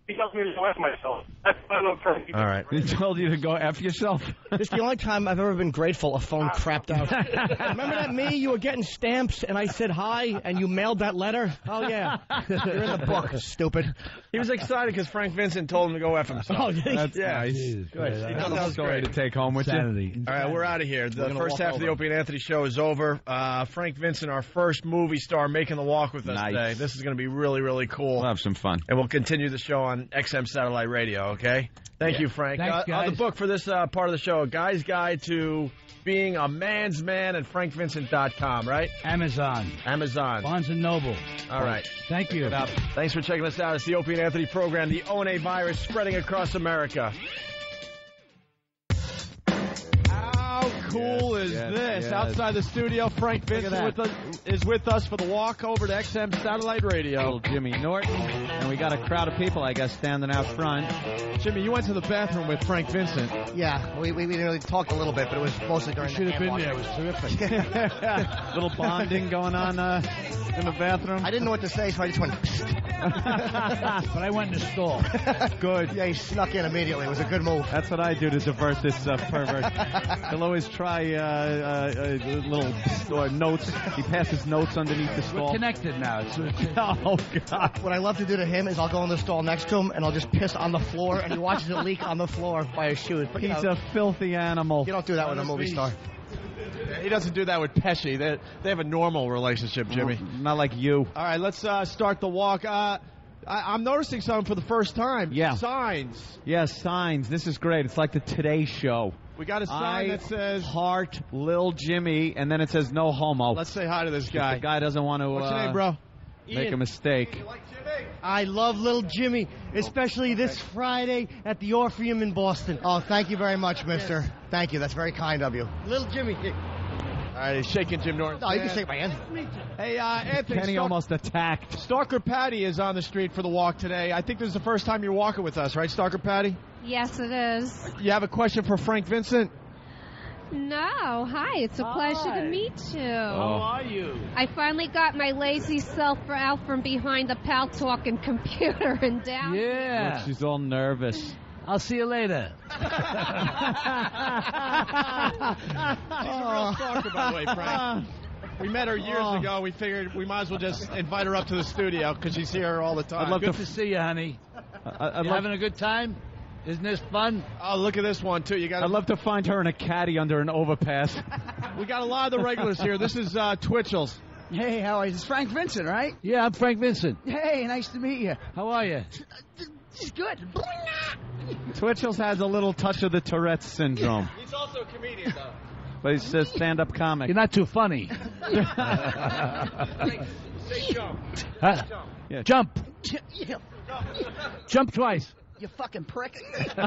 He tells me to go F myself. That's why I love Frankie. All right. He told you to go F yourself? This is the only time I've ever been grateful a phone crapped out. Remember that me? You were getting stamps, and I said hi, and you mailed that letter? Oh, yeah. You're in the book, stupid. He was excited because Frank Vincent told him to go F himself. Oh, that's nice. Good. That was a story to take home with you. All right, we're out of here. The first half of the Opie and Anthony show is over. Frank Vincent, our first movie star, making the walk with us today. This is going to be really, really cool. We'll have some fun. And we'll continue the show on XM Satellite Radio, okay? Thank you, Frank. Thanks, guys. The book for this part of the show, A Guy's Guide to Being a Man's Man at frankvincent.com, right? Amazon. Barnes & Noble. All right. Thank you. Thanks for checking us out. It's the Opie and Anthony program, the ONA virus spreading across America. How cool is this? Yes. Outside the studio, Frank Vincent is with us for the walk over to XM Satellite Radio. Little Jimmy Norton. And we got a crowd of people, I guess, standing out front. Jimmy, you went to the bathroom with Frank Vincent. Yeah, we really talked a little bit, but it was mostly during Should have been there. It was terrific. Little bonding going on in the bathroom. I didn't know what to say, so I just went... But I went in the stall. Good. Yeah, he snuck in immediately. It was a good move. That's what I do to divert this pervert. He'll always try little notes. He passes notes underneath the stall. We're connected now. Oh, God. What I love to do to him is I'll go in the stall next to him, and I'll just piss on the floor, and he watches it leak on the floor by his shoes. But, He's a filthy animal. You don't do that with a movie star. He doesn't do that with Pesci. They have a normal relationship, Jimmy. Not like you. All right, let's start the walk. I'm noticing something for the first time. Yeah. Signs. Yes, signs. This is great. It's like the Today Show. We got a sign that says... Heart Lil Jimmy, and then it says no homo. Let's say hi to this guy. The guy doesn't want to... What's your name, bro? Make a mistake. You like Jimmy? I love Little Jimmy, especially this Friday at the Orpheum in Boston. Oh, thank you very much, mister. Yes. Thank you. That's very kind of you. Little Jimmy. All right, he's shaking Jim Norton's hand. You can shake my hand. Hey, Anthony. Kenny almost attacked. Stalker Patty is on the street for the walk today. I think this is the first time you're walking with us, right, Stalker Patty? Yes, it is. You have a question for Frank Vincent? No. Hi, it's a pleasure to meet you. How are you? I finally got my lazy self out from behind the pal talking computer and down. Yeah. Look, she's all nervous. I'll see you later. She's a real stalker, by the way, Frank. We met her years ago. We figured we might as well just invite her up to the studio because she's here all the time. I'd love to see you, honey. You having a good time? Isn't this fun? Oh, look at this one, too. I'd love to find her in a caddy under an overpass. We got a lot of the regulars here. This is Twitchell's. Hey, how are you? It's Frank Vincent, right? Yeah, I'm Frank Vincent. Hey, nice to meet you. How are you? It's good. Twitchell's has a little touch of the Tourette's syndrome. He's also a comedian, though. But he's a stand-up comic. You're not too funny. Say jump. Huh? Yeah. Jump. Jump twice. You fucking prick. You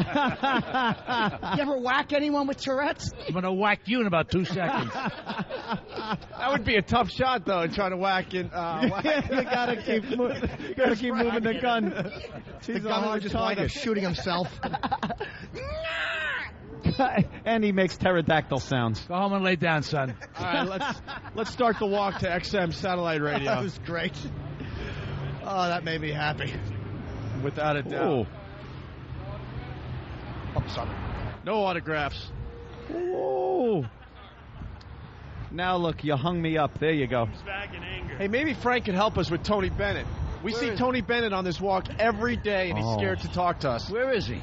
ever whack anyone with Tourette's? I'm going to whack you in about 2 seconds. That would be a tough shot, though, trying to whack in. You gotta keep moving the gun. The gunner just winds up shooting himself. And he makes pterodactyl sounds. Go home and lay down, son. All right, let's start the walk to XM Satellite Radio. That was great. Oh, that made me happy. Without a doubt. Ooh. Oh, sorry. No autographs. Ooh. Now look, you hung me up. There you go. Hey, maybe Frank can help us with Tony Bennett. We see Tony Bennett on this walk every day, and he's scared to talk to us. Where is he?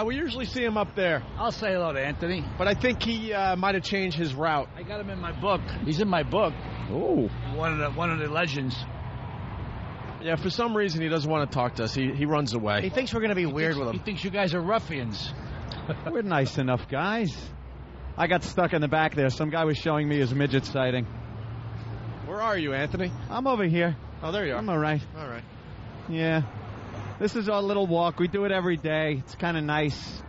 We usually see him up there. I'll say hello to Anthony. But I think he might have changed his route. I got him in my book. He's in my book. Ooh. One of the legends. Yeah, for some reason he doesn't want to talk to us. He runs away. He thinks we're going to be weird with him. He thinks you guys are ruffians. We're nice enough guys. I got stuck in the back there. Some guy was showing me his midget sighting. Where are you, Anthony? I'm over here. Oh, there you are. I'm all right. All right. Yeah. This is our little walk. We do it every day. It's kind of nice.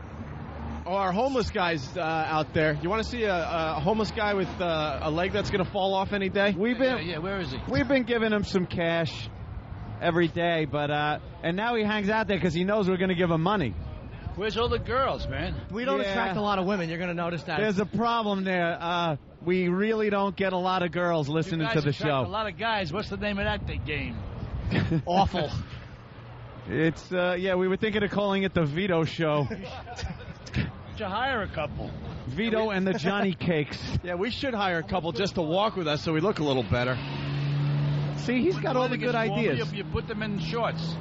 Oh, our homeless guy's out there. You want to see a homeless guy with a leg that's going to fall off any day? Yeah, where is he? We've been giving him some cash every day, but and now he hangs out there because he knows we're going to give him money. Where's all the girls, man? We don't attract a lot of women. You're going to notice that. There's a problem there. We really don't get a lot of girls listening to the show. A lot of guys. What's the name of that game? Awful. It's we were thinking of calling it the Vito Show. To hire a couple. Vito and the Johnny Cakes. Yeah, we should hire a couple just to walk with us so we look a little better. See, he's got all the good ideas. You put them in shorts.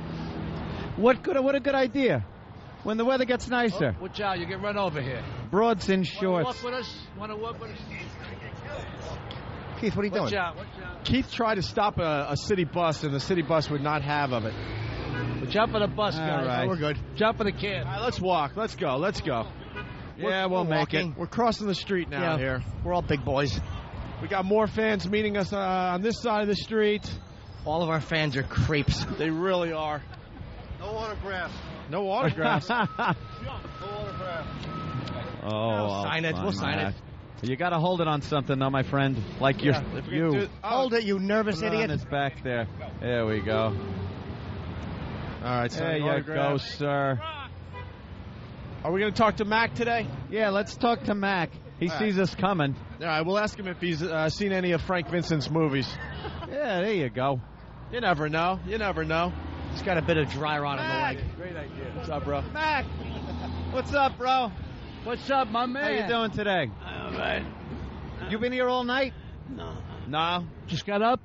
What a good idea. When the weather gets nicer. Oh, watch out, you get run over here. Broads in shorts. Want to walk with us? Keith, what are you doing? Watch out. Keith tried to stop a city bus, and the city bus would not have of it. Well, jump on the bus, guys. All right. Oh, we're good. Jump on the kid. All right, let's walk. Let's go. Yeah, we'll make it. We're crossing the street now here. We're all big boys. We got more fans meeting us on this side of the street. All of our fans are creeps. They really are. No autographs. No autographs. Oh, sign it. We'll sign it. You got to hold it on something, though, my friend. Like you. Hold it, you nervous idiot. It's back there. There we go. All right, so there you go, sir. Are we going to talk to Mac today? Yeah, let's talk to Mac. He sees us coming. All right, we'll ask him if he's seen any of Frank Vincent's movies. Yeah, there you go. You never know. He's got a bit of dry rot on the leg. Great idea. What's up, bro? Mac, what's up, bro? What's up, my man? How you doing today? All right. You been here all night? No. Just got up?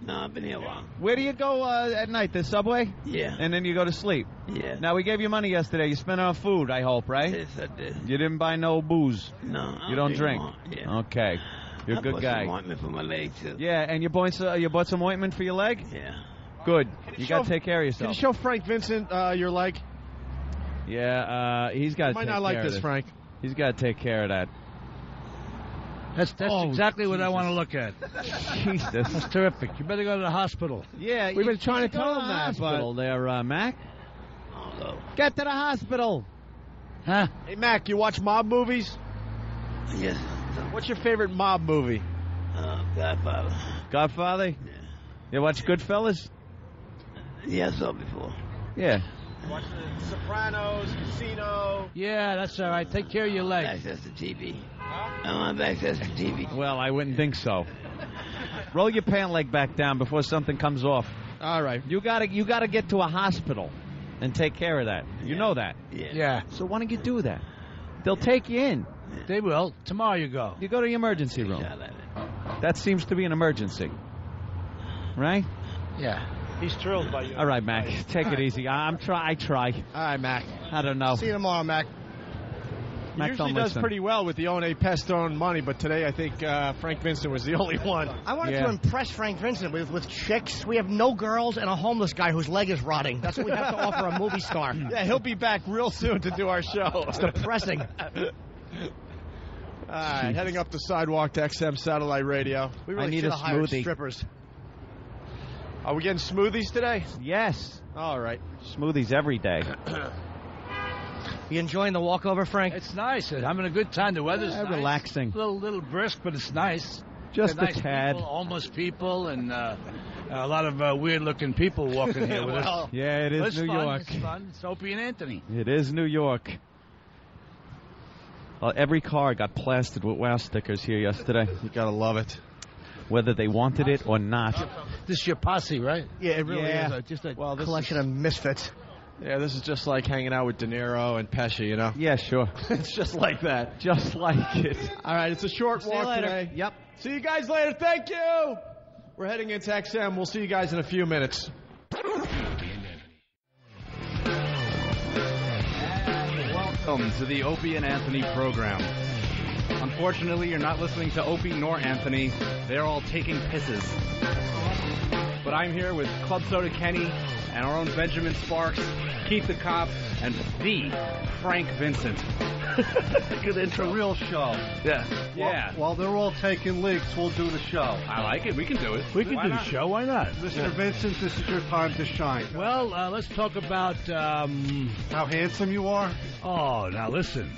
No, I've been here a while. Where do you go at night? The subway? Yeah. And then you go to sleep? Yeah. Now, we gave you money yesterday. You spent it on food, I hope, right? Yes, I did. You didn't buy no booze? No. You don't drink? Yeah. Okay. You're a good guy. I bought some ointment for my leg, too. Yeah, and you bought some ointment for your leg? Yeah. Good. You got to take care of yourself. Can you show Frank Vincent your leg? Yeah, he's got to take care of it. Might not like this, Frank. He's got to take care of that. That's exactly what I want to look at. Jesus. That's terrific. You better go to the hospital. Yeah, we've been trying to tell him that, hospital but... there, Mac. Oh, get to the hospital. Huh? Hey, Mac, you watch mob movies? Yes. What's your favorite mob movie? Godfather. Godfather? Yeah. You watch Goodfellas? Yeah, I saw it before. Yeah. Watch The Sopranos, Casino. Yeah, that's all right. Take care of your leg. Access to TV. I want access to TV. Well, I wouldn't think so. Roll your pant leg back down before something comes off. All right. You gotta get to a hospital and take care of that. You know that. Yeah. So why don't you do that? They'll take you in. They will. Tomorrow you go. You go to the emergency room. That seems to be an emergency. Right? Yeah. He's thrilled by you. All right, Mac. Take it easy. I try. All right, Mac. I don't know. See you tomorrow, Mac. He Mac usually don't does listen. pretty well with the One Pest on money, but today I think Frank Vincent was the only one. I wanted to impress Frank Vincent with chicks. We have no girls and a homeless guy whose leg is rotting. That's what we have to offer a movie star. Yeah, he'll be back real soon to do our show. It's depressing. All right, heading up the sidewalk to XM Satellite Radio. We really I need should a have hired smoothie. strippers. Are we getting smoothies today? Yes. All right. Smoothies every day. You enjoying the walkover, Frank? It's nice. I'm having a good time. The weather's nice. Relaxing. A little brisk, but it's nice. Just nice a tad. People, homeless people, and a lot of weird-looking people walking here with us. Yeah, it is It's New fun. York. It's fun. It's Opie and Anthony. It is New York. Every car got plastered with WOW stickers here yesterday. You gotta love it. Whether they wanted it or not. This is your posse, right? Yeah, it really is. Just a collection of misfits. Yeah, this is just like hanging out with De Niro and Pesci, you know? Yeah, sure. It's just like that. Just like it. All right, it's a short See you walk later. today. Yep. See you guys later. Thank you. We're heading into XM. We'll see you guys in a few minutes. Welcome to the Opie and Anthony program. Unfortunately, you're not listening to Opie nor Anthony. They're all taking pisses. But I'm here with Club Soda Kenny and our own Benjamin Sparks, Keith the Cop, and the Frank Vincent. Good intro. It's a real show. Yeah. While they're all taking leaks, we'll do the show. I like it. We can do it. We can do the show. Why not? Mr. Vincent, this is your time to shine. Well, let's talk about how handsome you are. Oh, now listen.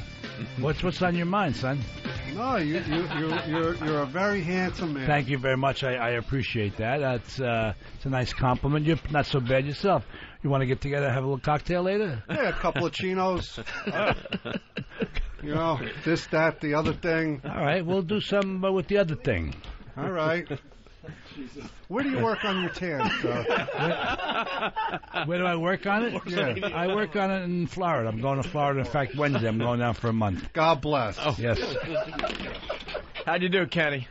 What's on your mind, son? No, you're a very handsome man. Thank you very much. I appreciate that. It's a nice compliment. You're not so bad yourself. You want to get together and have a little cocktail later? Yeah, a couple of chinos. You know, this, that, the other thing. All right, we'll do some with the other thing. All right. Where do you work on your tan, sir? Where do I work on it? Yeah. I work on it in Florida. I'm going to Florida. In fact, Wednesday I'm going down for a month. God bless. Oh. Yes. How'd you do, Kenny?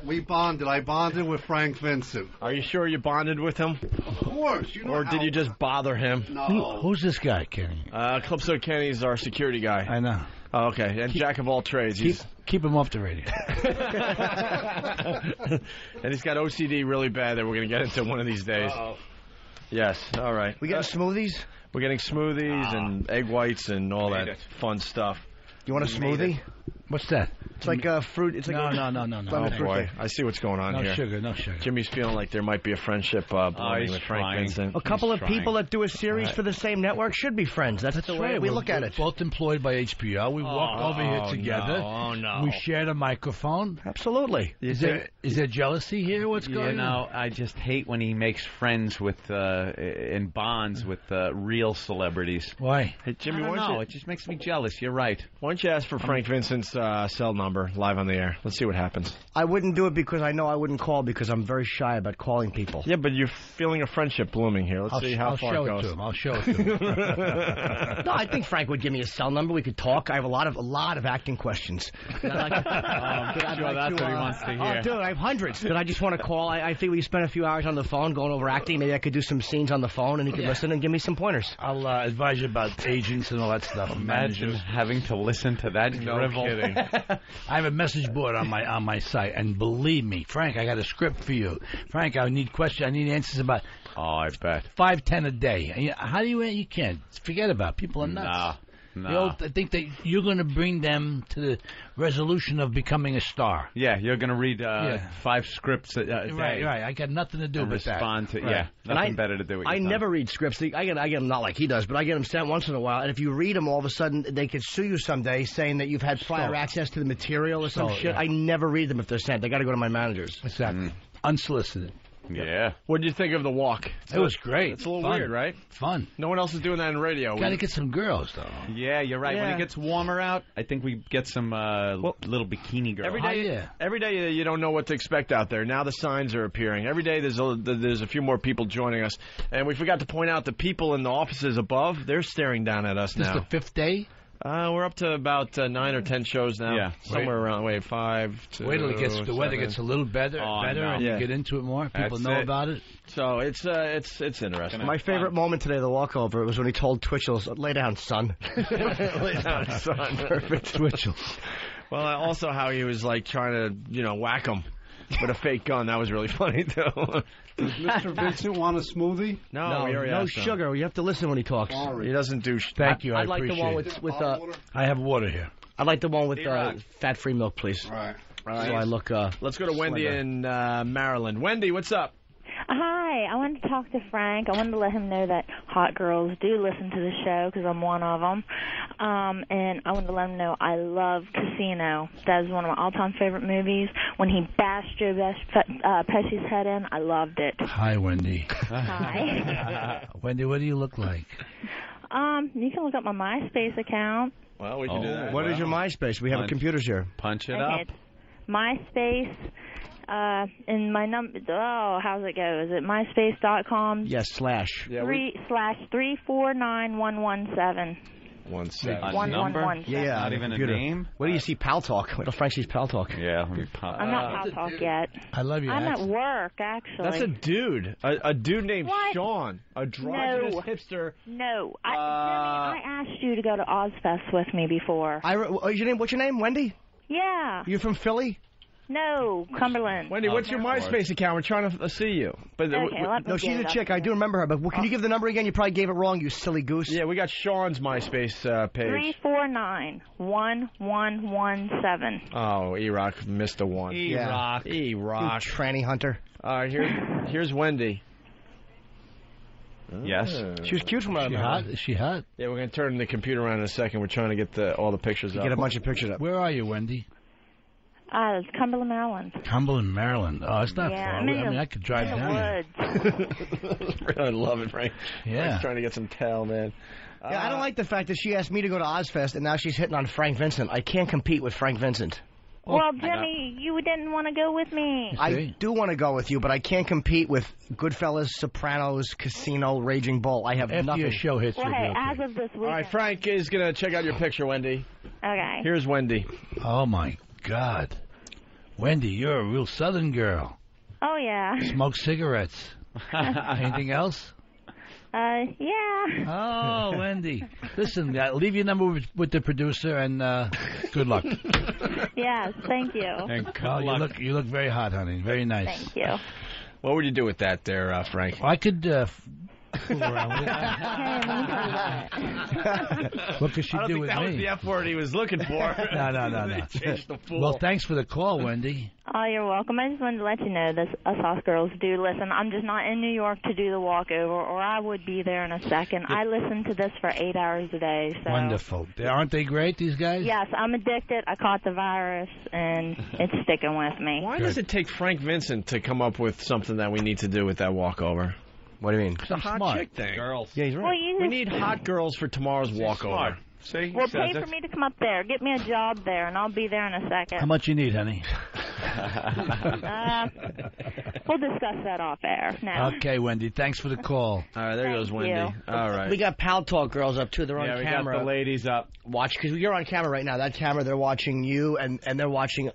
We bonded. I bonded with Frank Vincent. Are you sure you bonded with him? Of course. You know Or did you just bother him? No. Who's this guy, Kenny? Club Soda Kenny's our security guy. I know. Oh, okay. And jack of all trades. Keep him off the radio. And he's got OCD really bad that we're going to get into one of these days. Uh-oh. Yes. All right. We got smoothies? We're getting smoothies and egg whites and all that fun stuff. You want a smoothie? What's that? It's like a fruit. It's like No. Oh, boy. I see what's going on No here. sugar, no sugar. Jimmy's feeling like there might be a friendship blooming with Frank Vincent. A couple of people that do a series for the same network should be friends. That's the way we look at it. Both employed by HBO. We walked over here together. No. We shared a microphone. Absolutely. Is there jealousy here? What's going on? You know, I just hate when he makes friends with in bonds with real celebrities. Why? Hey, Jimmy, I don't know. It just makes me jealous. You're right. Why don't you ask for Frank Vincent's cell number live on the air? Let's see what happens. I wouldn't do it because I know I wouldn't call because I'm very shy about calling people. Yeah, but you're feeling a friendship blooming here. Let's see how far it goes. I'll show it to him. No, I think Frank would give me his cell number. We could talk. I have a lot of acting questions. That's what he wants to hear. Oh, dude, I have hundreds that I just want to call. I think we spend a few hours on the phone going over acting. Maybe I could do some scenes on the phone, and he could listen and give me some pointers. I'll advise you about agents and all that stuff. Imagine having to listen to that drivel. Kidding. I have a message board on my site, and believe me, Frank, I got a script for you. Frank, I need questions. I need answers about. Oh, I bet 5-10 a day. How do you can't forget about it. People are nuts. No. I think that you're going to bring them to the resolution of becoming a star. Yeah, you're going to read 5 scripts a day. Right. I got nothing to do and with respond that. To nothing better to do with. I never read scripts. I get them not like he does, but I get them sent once in a while. And if you read them, all of a sudden they could sue you someday, saying that you've had prior access to the material or some shit. Yeah. I never read them if they're sent. They got to go to my managers. Exactly. Unsolicited. Yeah. What did you think of the walk? It was great. It's a little weird, right? Fun. No one else is doing that in radio. Got to get some girls, though. Yeah, you're right. Yeah. When it gets warmer out, I think we get some little bikini girls. Every day you don't know what to expect out there. Now the signs are appearing. Every day there's a few more people joining us. And we forgot to point out the people in the offices above, they're staring down at us now. This the 5th day? We're up to about 9 or 10 shows now. Yeah. Somewhere around, 5 to Wait till the weather gets a little better, and you get into it more. People know about it. So it's interesting. My favorite moment today, the walkover, was when he told Twitchell, "Lay down, son." Lay down, son. Perfect, Twitchell. Well, also how he was like trying to whack him with a fake gun. That was really funny too. Does Mr. Vincent want a smoothie? No sugar. You have to listen when he talks. He doesn't do. Thank you. I like appreciate the one with I have water here. I'd like the one with fat-free milk, please. All right. So I look. Let's go to Wendy in Maryland. Wendy, what's up? Hi, I wanted to talk to Frank. I wanted to let him know that hot girls do listen to the show because I'm one of them. And I wanted to let him know I love Casino. That is one of my all-time favorite movies. When he bashed Joe Pesci's head in, I loved it. Hi, Wendy. Hi. Wendy, what do you look like? You can look up my MySpace account. Well, we can do that. What is your MySpace? We have computers here. Punch it Okay, up. it's MySpace, and my number, how's it go? Is it MySpace.com? Yes, slash. Yeah, /349117. 17. One number? one one. Yeah, Not even computer. a name? Where do you see Pal Talk? Where do Frank sees Pal Talk? Yeah, let me pop. I'm not Pal Talk yet. I love you. I'm at work, actually. That's a dude. A dude named What? Sean. A androgynous No. hipster. No, Jimmy, I asked you to go to Ozfest with me before. What's your name? Wendy? Yeah. You from Philly? No, Cumberland. Wendy, what's your MySpace account? We're trying to see you. But Okay, let me No, she's get a it chick. up I do remember her. But can you give the number again? You probably gave it wrong, you silly goose. Yeah, we got Sean's MySpace page. 349-1117. Oh, E-Rock missed a one. E-Rock. E-Rock. You tranny hunter. All right, here's Wendy. Yes. She was cute from what I She remember. hot? Is she hot? Yeah, we're going to turn the computer around in a second. We're trying to get all the pictures up. Get a bunch of pictures up. Where are you, Wendy? It's Cumberland, Maryland. Cumberland, Maryland. Oh, it's not Yeah, far. I'm in I mean, the- I could drive in the down there. woods. I love it, Frank. Yeah. Frank's trying to get some tail, man. Yeah, I don't like the fact that she asked me to go to Ozfest and now she's hitting on Frank Vincent. I can't compete with Frank Vincent. Well, Jimmy, you didn't want to go with me. I do want to go with you, but I can't compete with Goodfellas, Sopranos, Casino, Raging Bull. I have After nothing. your show hits, Well, you'll be hey, okay. as of this weekend. All right, Frank is going to check out your picture, Wendy. Okay. Here's Wendy. Oh, my God. Wendy, you're a real Southern girl. Oh, yeah. Smoke cigarettes. Anything else? Yeah. Oh, Wendy. Listen, leave your number with the producer, and good luck. Yes, thank you. And Oh, you look very hot, honey. Very nice. Thank you. What would you do with that there, Frank? I could fool around with it. Hey, let me tell you what. What could she I don't do think with that was me? the F word he was looking for. No. They changed the fool. Well, thanks for the call, Wendy. Oh, you're welcome. I just wanted to let you know that us Sauce girls do listen. I'm just not in New York to do the walkover, or I would be there in a second. I listen to this for 8 hours a day. So. Wonderful. Aren't they great, these guys? Yes, I'm addicted. I caught the virus, and it's sticking with me. Why does it take Frank Vincent to come up with something that we need to do with that walkover? What do you mean? It's a hot smart. chick thing. Girls. Yeah, he's right. Well, you We just, need hot girls for tomorrow's walkover. See? well, Says pay it. for me to come up there. Get me a job there, and I'll be there in a second. How much you need, honey? We'll discuss that off air now. Okay, Wendy. Thanks for the call. All right, there goes Wendy. you. All right. We got Pal Talk girls up too. They're on Yeah, we camera. got the ladies up. Watch, because you're on camera right now. That camera, they're watching you, and we're watching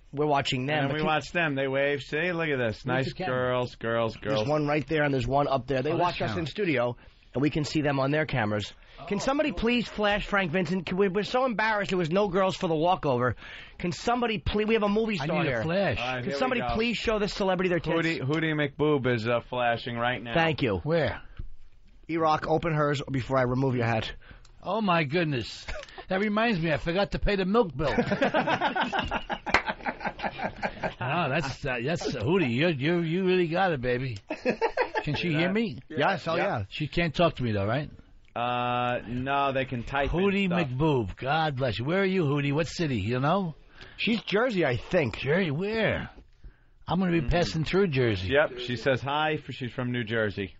them. And But we can- watch them. They wave. See, look at this. Nice the camera? girls. There's one right there, and there's one up there. They Oh, watch this us in counts. studio, and we can see them on their cameras. Can somebody please flash Frank Vincent? We're so embarrassed there was no girls for the walkover. Can somebody please? We have a movie I star need here. a flash. All right, Can here we somebody go. please show this celebrity their tits? Hootie McBoob is flashing right now. Thank you. Where? E-Rock, open hers before I remove your hat. Oh, my goodness. That reminds me, I forgot to pay the milk bill. Oh, that's Hootie. You really got it, baby. Can she hear me? Yes, oh yeah. She can't talk to me, though, right? No, they can type in Hootie stuff. McBoob. God bless you. Where are you, Hootie? What city? You know? She's Jersey, I think. Jersey, where? I'm going to be passing through Jersey. Yep, she says hi. She's from New Jersey.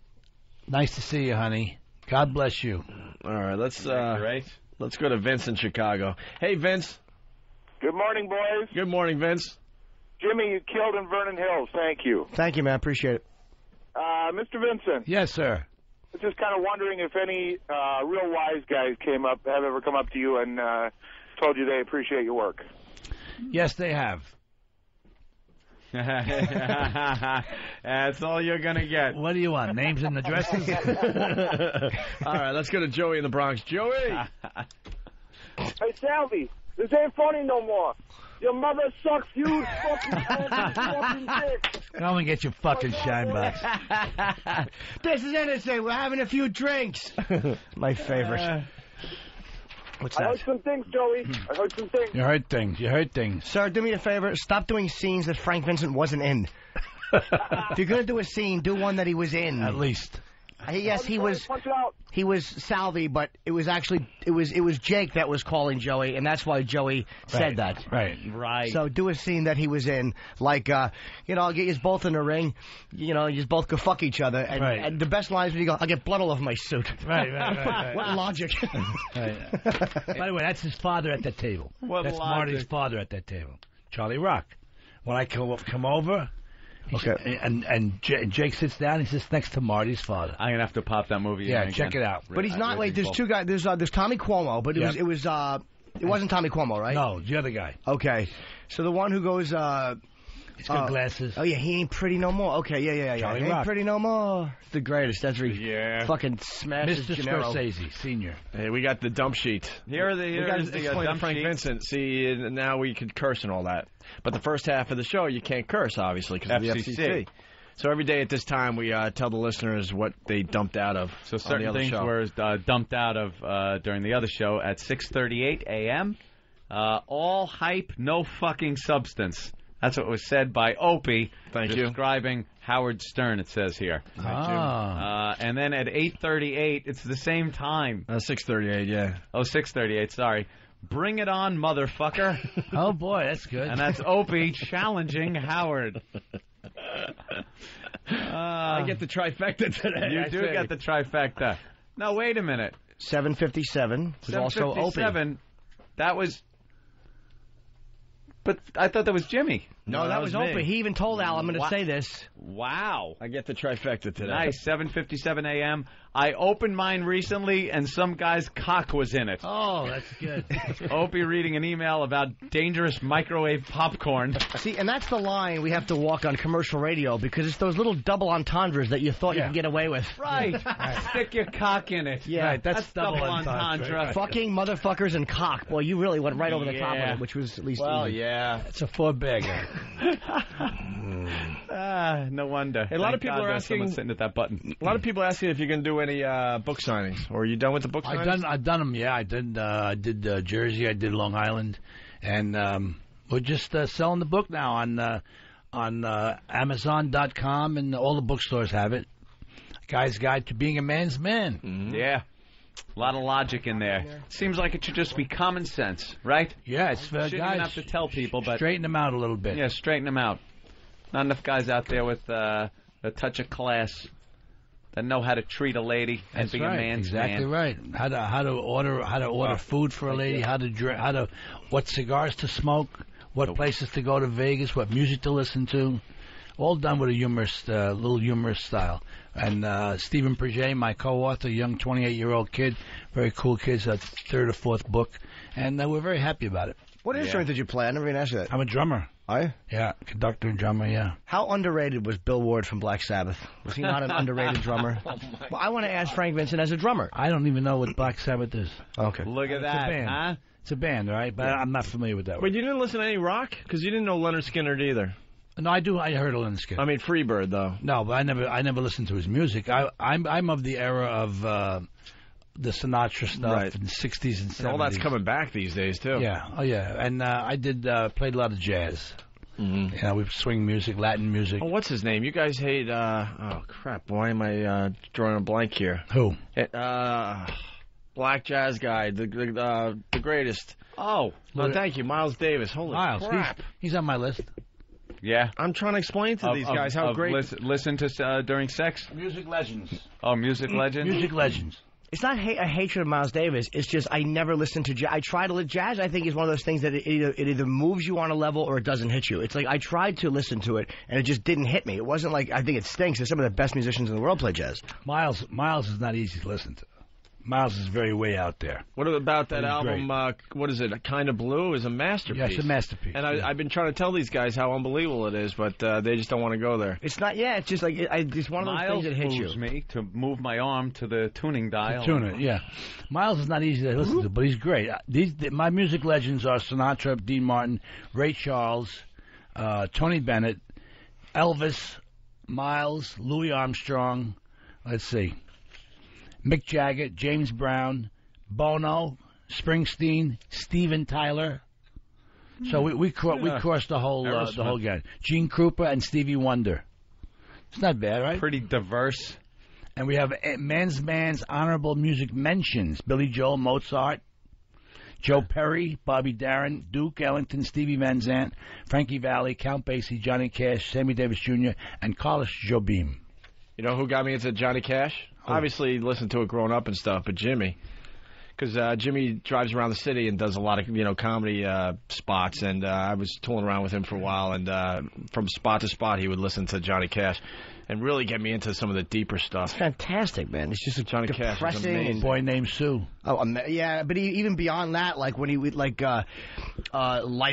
Nice to see you, honey. God bless you. All right, let's Right? let's go to Vince in Chicago. Hey, Vince. Good morning, boys. Good morning, Vince. Jimmy, you killed in Vernon Hills. Thank you. Thank you, man. Appreciate it. Mr. Vincent, Yes, sir. I was just kind of wondering if any real wise guys have ever come up to you and told you they appreciate your work. Yes, they have. That's all you're going to get. What do you want? Names and addresses? All right, let's go to Joey in the Bronx. Joey. Hey, Salvi, this ain't funny no more. Your mother sucks huge fucking dick. Come and get your fucking shine box. This is innocent. We're having a few drinks. My favorite. What's I that? heard some things, Joey. I heard some things. You heard things. Sir, do me a favor. Stop doing scenes that Frank Vincent wasn't in. If you're going to do a scene, do one that he was in. At least. Yes, he was. he was Salvi, but it was actually it was Jake that was calling Joey, and that's why Joey said that. Right. So do a scene that he was in, like I'll get you both in the ring, you both could fuck each other, and the best line is when you go, I'll get blood all over my suit. Right. What logic? By the way, that's his father at that table. That's Marty's father at that table, Charlie Rock. When I come over. And Jake sits down. He sits next to Marty's father. I'm gonna have to pop that movie. Yeah, check it out. But he's not like there's two guys. There's Tommy Cuomo, but it wasn't Tommy Cuomo, right? No, the other guy. Okay, so the one who goes. He's got glasses. Oh yeah, he ain't pretty no more. Okay, yeah. Charlie he ain't Rock. pretty no more. It's the greatest. That's where he fucking smashes Mr. Gennaro. Scorsese, Senior. Hey, we got the dump sheet. We got the dump Frank sheet. Vincent. See, now we could curse and all that. But the first half of the show, you can't curse, obviously, because of the FCC. So every day at this time, we tell the listeners what they dumped out of. So on the certain other things show. were dumped out of during the other show at 6:38 a.m. All hype, no fucking substance. That's what was said by Opie. Thank you. Describing Howard Stern, it says here. Thank you. And then at 8:38, it's the same time. 6:38, yeah. Oh, 6:38, sorry. Bring it on, motherfucker. Oh, boy, that's good. And that's Opie challenging Howard. I get the trifecta today. You do get the trifecta. Now, wait a minute. 757 was also Opie. 757, that was... But I thought that was Jimmy. No, that was Opie. He even told Al, I'm going to say this. Wow. I get the trifecta today. Nice, 7:57 a.m. I opened mine recently, and some guy's cock was in it. Oh, that's good. Opie reading an email about dangerous microwave popcorn. See, and that's the line we have to walk on commercial radio, because it's those little double entendres that you thought you could get away with. Right. Stick your cock in it. Yeah. Right, that's double entendre. Right. Fucking motherfuckers and cock. Boy, you really went right over the top of it, which was at least easy. yeah. It's a four-bagger. No wonder. Hey, a lot of Thank people God are there's asking. someone sitting at that button. A lot of people asking if you're going to do any book signings. Or are you done with the book signings? I've done them. Yeah, I did Jersey. I did Long Island, and we're just selling the book now on Amazon.com, and all the bookstores have it. Guy's Guide to Being a Man's Man. Mm-hmm. Yeah. A lot of logic in there. Seems like it should just be common sense, right? Yeah, it's Shouldn't even guys have to tell people, but straighten them out a little bit. Yeah, straighten them out. Not enough guys out there with a touch of class that know how to treat a lady and be a man's exactly man. Right. How to order food for a lady, how to drink, what cigars to smoke, what places to go to Vegas, what music to listen to. All done with a little humorous style. And Stephen Perget, my co-author, young 28-year-old kid, very cool kid, it's a third or fourth book, and we're very happy about it. What instrument did you play? I never even asked you that. I'm a drummer. Are you? Yeah, conductor and drummer, yeah. How underrated was Bill Ward from Black Sabbath? Was he not an underrated drummer? Well, I want to ask Frank Vincent as a drummer. I don't even know what Black Sabbath is. Okay. Look at It's that, a band. huh? It's a band, right? But I'm not familiar with that But one. you didn't listen to any rock? Because you didn't know Leonard Skinner either. No, I do. I heard of Leonard Skinner. I mean, Freebird, though. No, but I never listened to his music. I'm of the era of the Sinatra stuff in the 60s and 70s. And all that's coming back these days, too. Yeah, oh yeah. And I played a lot of jazz. Mm-hmm. You know, we swing music, Latin music. Oh, what's his name? You guys hate, oh, crap. Why am I drawing a blank here? Who? Black jazz guy, the greatest. Oh. No, thank you, Miles Davis. Holy crap. He's on my list. Yeah. I'm trying to explain to these guys how great... Listen to during sex? Music legends. Oh, music legends? Music legends. It's not a hatred of Miles Davis. It's just I never listened to jazz. I tried to jazz. I think is one of those things that it either moves you on a level or it doesn't hit you. It's like I tried to listen to it and it just didn't hit me. It wasn't like I think it stinks. Some of the best musicians in the world play jazz. Miles is not easy to listen to. Miles is very way out there. What about that album, what is it, Kind of Blue? Is a masterpiece. Yeah, it's a masterpiece. And I've been trying to tell these guys how unbelievable it is, but they just don't want to go there. It's not, it's just like, it's one of those things that hits you. Miles moves me to move my arm to the tuning dial. Tune it, yeah. Miles is not easy to listen to, but he's great. My music legends are Sinatra, Dean Martin, Ray Charles, Tony Bennett, Elvis, Miles, Louis Armstrong, let's see, Mick Jagger, James Brown, Bono, Springsteen, Steven Tyler. So we crossed the whole gang. Gene Krupa and Stevie Wonder. It's not bad, right? Pretty diverse. And we have Man's Honorable Music Mentions. Billy Joel, Mozart, Joe Perry, Bobby Darin, Duke Ellington, Stevie Van Zandt, Frankie Valli, Count Basie, Johnny Cash, Sammy Davis Jr., and Carlos Jobim. You know who got me into Johnny Cash? Obviously, listened to it growing up and stuff, but Jimmy. Because Jimmy drives around the city and does a lot of, comedy spots, and I was tooling around with him for a while, and from spot to spot, he would listen to Johnny Cash and really get me into some of the deeper stuff. It's fantastic, man. It's just Johnny Cash is amazing. Boy Named Sue. Oh, yeah, but even beyond that, like when he would Life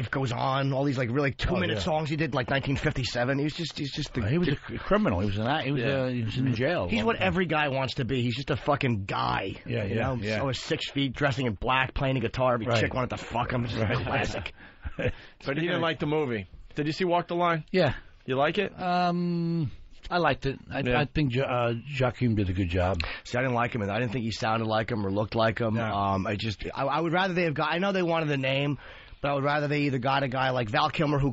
Goes On, all these like really 2-minute songs he did, like 1957. He was just he was a criminal. He was in jail. He's what every guy wants to be. He's just a fucking guy. Yeah. So 6 feet, dressing in black, playing the guitar. Every chick wanted to fuck him. It's just a classic. But he didn't like the movie. Did you see Walk the Line? Yeah. You like it? I liked it. I think Joachim did a good job. See, I didn't like him, and I didn't think he sounded like him or looked like him. No. I would rather they have got. I know they wanted the name, but I would rather they either got a guy like Val Kilmer who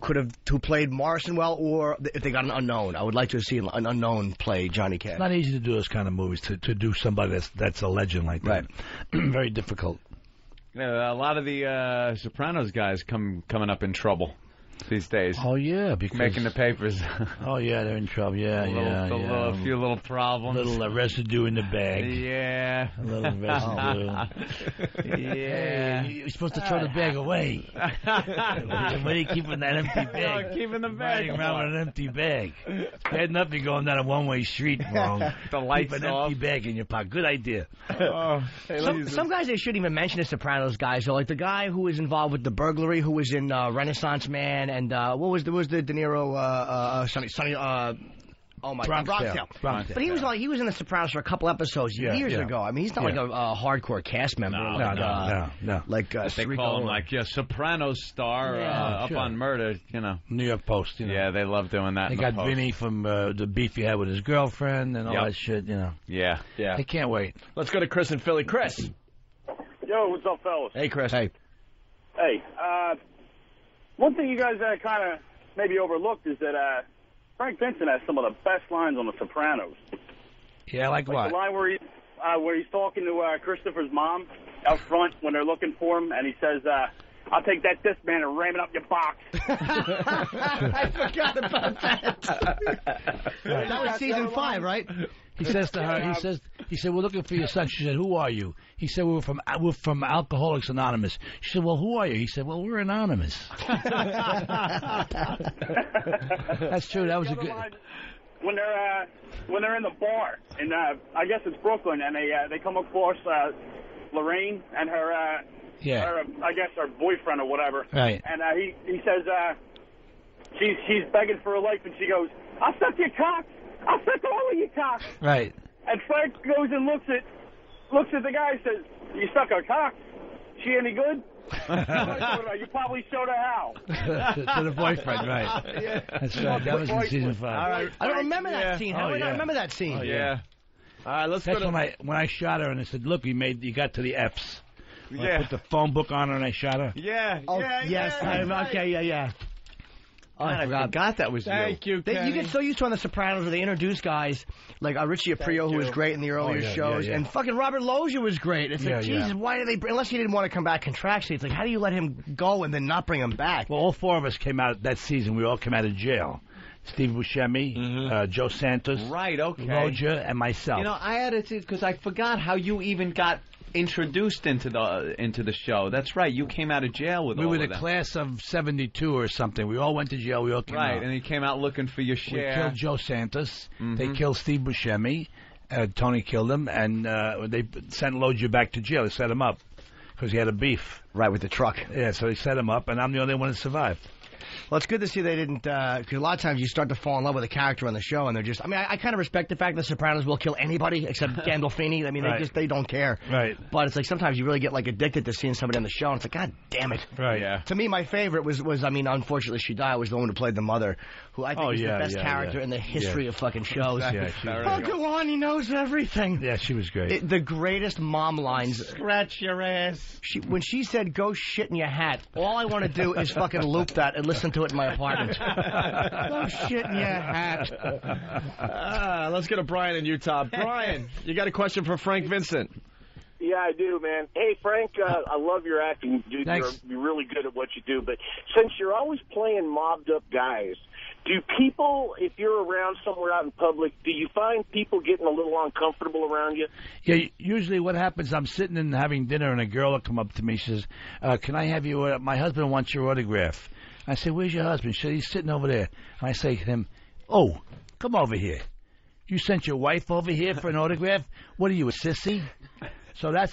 played Morrison well, or if they got an unknown. I would like to see an unknown play Johnny Cash. It's not easy to do those kind of movies to do somebody that's a legend like that. Right. Very difficult. A lot of the Sopranos guys coming up in trouble these days. Oh, yeah. Because making the papers. Oh, yeah, they're in trouble. A few little problems. A little residue in the bag. Yeah. A little residue. Yeah. Hey, you're supposed to throw the bag away. Why are you keeping that empty bag? Oh, keeping the bag. Riding around with an empty bag. It's bad enough you're going down a one-way street wrong. The lights Keep an off. empty bag in your pocket. Good idea. Some guys, they shouldn't even mention the Sopranos guys. So, like the guy who was involved with the burglary, who was in Renaissance Man, and what was the De Niro Bronx Tale. But he was in the Sopranos for a couple episodes years ago. I mean, he's not like a hardcore cast member. No. Like they call him Sopranos star up on Murder. New York Post. Yeah, they love doing that. They got Vinny from the beef he had with his girlfriend and all that shit. Yeah. They can't wait. Let's go to Chris in Philly. Chris. Yo, what's up, fellas? Hey, Chris. Hey. Hey, one thing you guys kind of maybe overlooked is that Frank Vincent has some of the best lines on The Sopranos. Yeah, like what? The line where he's talking to Christopher's mom out front when they're looking for him, and he says, I'll take that disc man and ram it up your box. I forgot about that. That was season 5, right? He says to her, he said, we're looking for your son. She said, who are you? He said, we're from Alcoholics Anonymous. She said, well, who are you? He said, well, we're anonymous. That's true. That was a good. When they're in the bar, and I guess it's Brooklyn, and they come across Lorraine and her, I guess her boyfriend or whatever. Right. And he says she's begging for her life, and she goes, I'll suck your cock. I'll suck all of your cock. Right. And Frank goes and looks at the guy and says, you suck her cock? She any good? You probably showed her how. To the boyfriend, right. Yeah. That's right. That was in season 5. All right. I don't remember that scene. How do I remember that scene? Oh, yeah. All right, let's That's go to... when I shot her and I said, look, you got to the F's. Yeah. I put the phone book on her and I shot her. Yeah. Oh, yeah, yes. Yeah. Okay, yeah. Oh, I forgot that was Thank you, Kenny. You get so used to on The Sopranos where they introduce guys like Richie Aprile, who was great in the earlier shows, and fucking Robert Loggia was great. It's like, Jesus, why did they... Unless he didn't want to come back contractually, it's like, how do you let him go and then not bring him back? Well, all 4 of us came out that season. We all came out of jail. Steve Buscemi, Joe Santos, right? Okay, Loggia, and myself. I had it because I forgot how you even got introduced into the show. That's right. You came out of jail with. We all were of the them. class of '72 or something. We all went to jail. We all came out. Right, and you came out looking for your share. We killed Joe Santos. They killed Steve Buscemi. Tony killed him, and they sent Loggia back to jail. They set him up because he had a beef. Right, with the truck. Yeah, so they set him up, and I'm the only one that survived. Well, it's good to see they didn't, because a lot of times you start to fall in love with a character on the show, and they're just, I kind of respect the fact that Sopranos will kill anybody except Gandolfini. I mean, they don't care. Right. But it's like sometimes you really get like addicted to seeing somebody on the show, and it's like, God damn it. Right. Yeah. To me, my favorite was unfortunately she died, was the one who played the mother, who I think is the best character in the history of fucking shows. Uncle Lonnie knows everything. Yeah, she was great. The greatest mom lines. Scratch your ass. When she said, go shit in your hat, all I want to do is fucking loop that at listen to it in my apartment. Don't shit in your hat. Let's go to Brian in Utah. Brian, you got a question for Frank Vincent? Yeah, I do, man. Hey, Frank, I love your acting, dude. Thanks. You're really good at what you do. But since you're always playing mobbed-up guys, do people, if you're around somewhere out in public, do you find people getting a little uncomfortable around you? Yeah, usually what happens, I'm sitting and having dinner, and a girl will come up to me. She says, can I have you, my husband wants your autograph. I say, where's your husband? She said, he's sitting over there. And I say to him, oh, come over here. You sent your wife over here for an autograph? What are you, a sissy? So that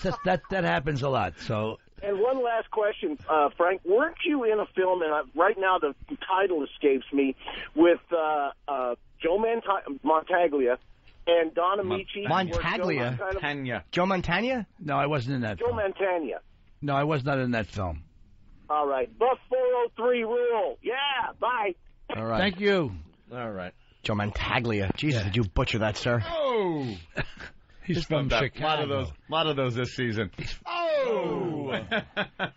happens a lot. So. And one last question, Frank. Weren't you in a film, and right now the title escapes me, with Joe Montaglia and Don Amici? Montaglia? Joe Montagna? No, I wasn't in that Joe film. Montagna. No, I was not in that film. All right. The 403 rule. Yeah, bye. All right. Thank you. All right. Joe Montaglia. Jesus, did you butcher that, sir? Oh! He's from Chicago. A lot of those this season. Oh!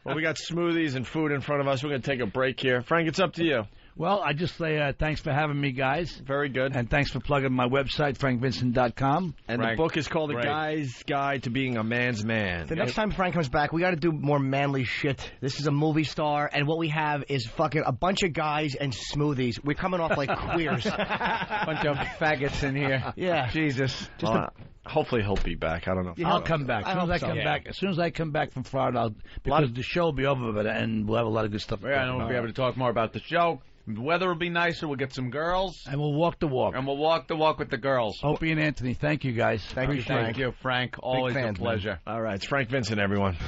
Well, we got smoothies and food in front of us. We're going to take a break here. Frank, it's up to you. Well, I just say thanks for having me, guys. Very good. And thanks for plugging my website, frankvincent.com. And the book is called A Guy's Guide to Being a Man's Man. The next time Frank comes back, we got to do more manly shit. This is a movie star, and what we have is fucking a bunch of guys and smoothies. We're coming off like queers. Bunch of faggots in here. Yeah. Jesus. Hopefully he'll be back. I don't know. I'll come back. As soon as I come back from Florida, because the show will be over, and we'll have a lot of good stuff. Yeah, and we'll be able to talk more about the show. The weather will be nicer. We'll get some girls. And we'll walk the walk. And we'll walk the walk with the girls. Opie and Anthony, thank you, guys. Thank you, Frank. Always a pleasure. All right, it's Frank Vincent, everyone.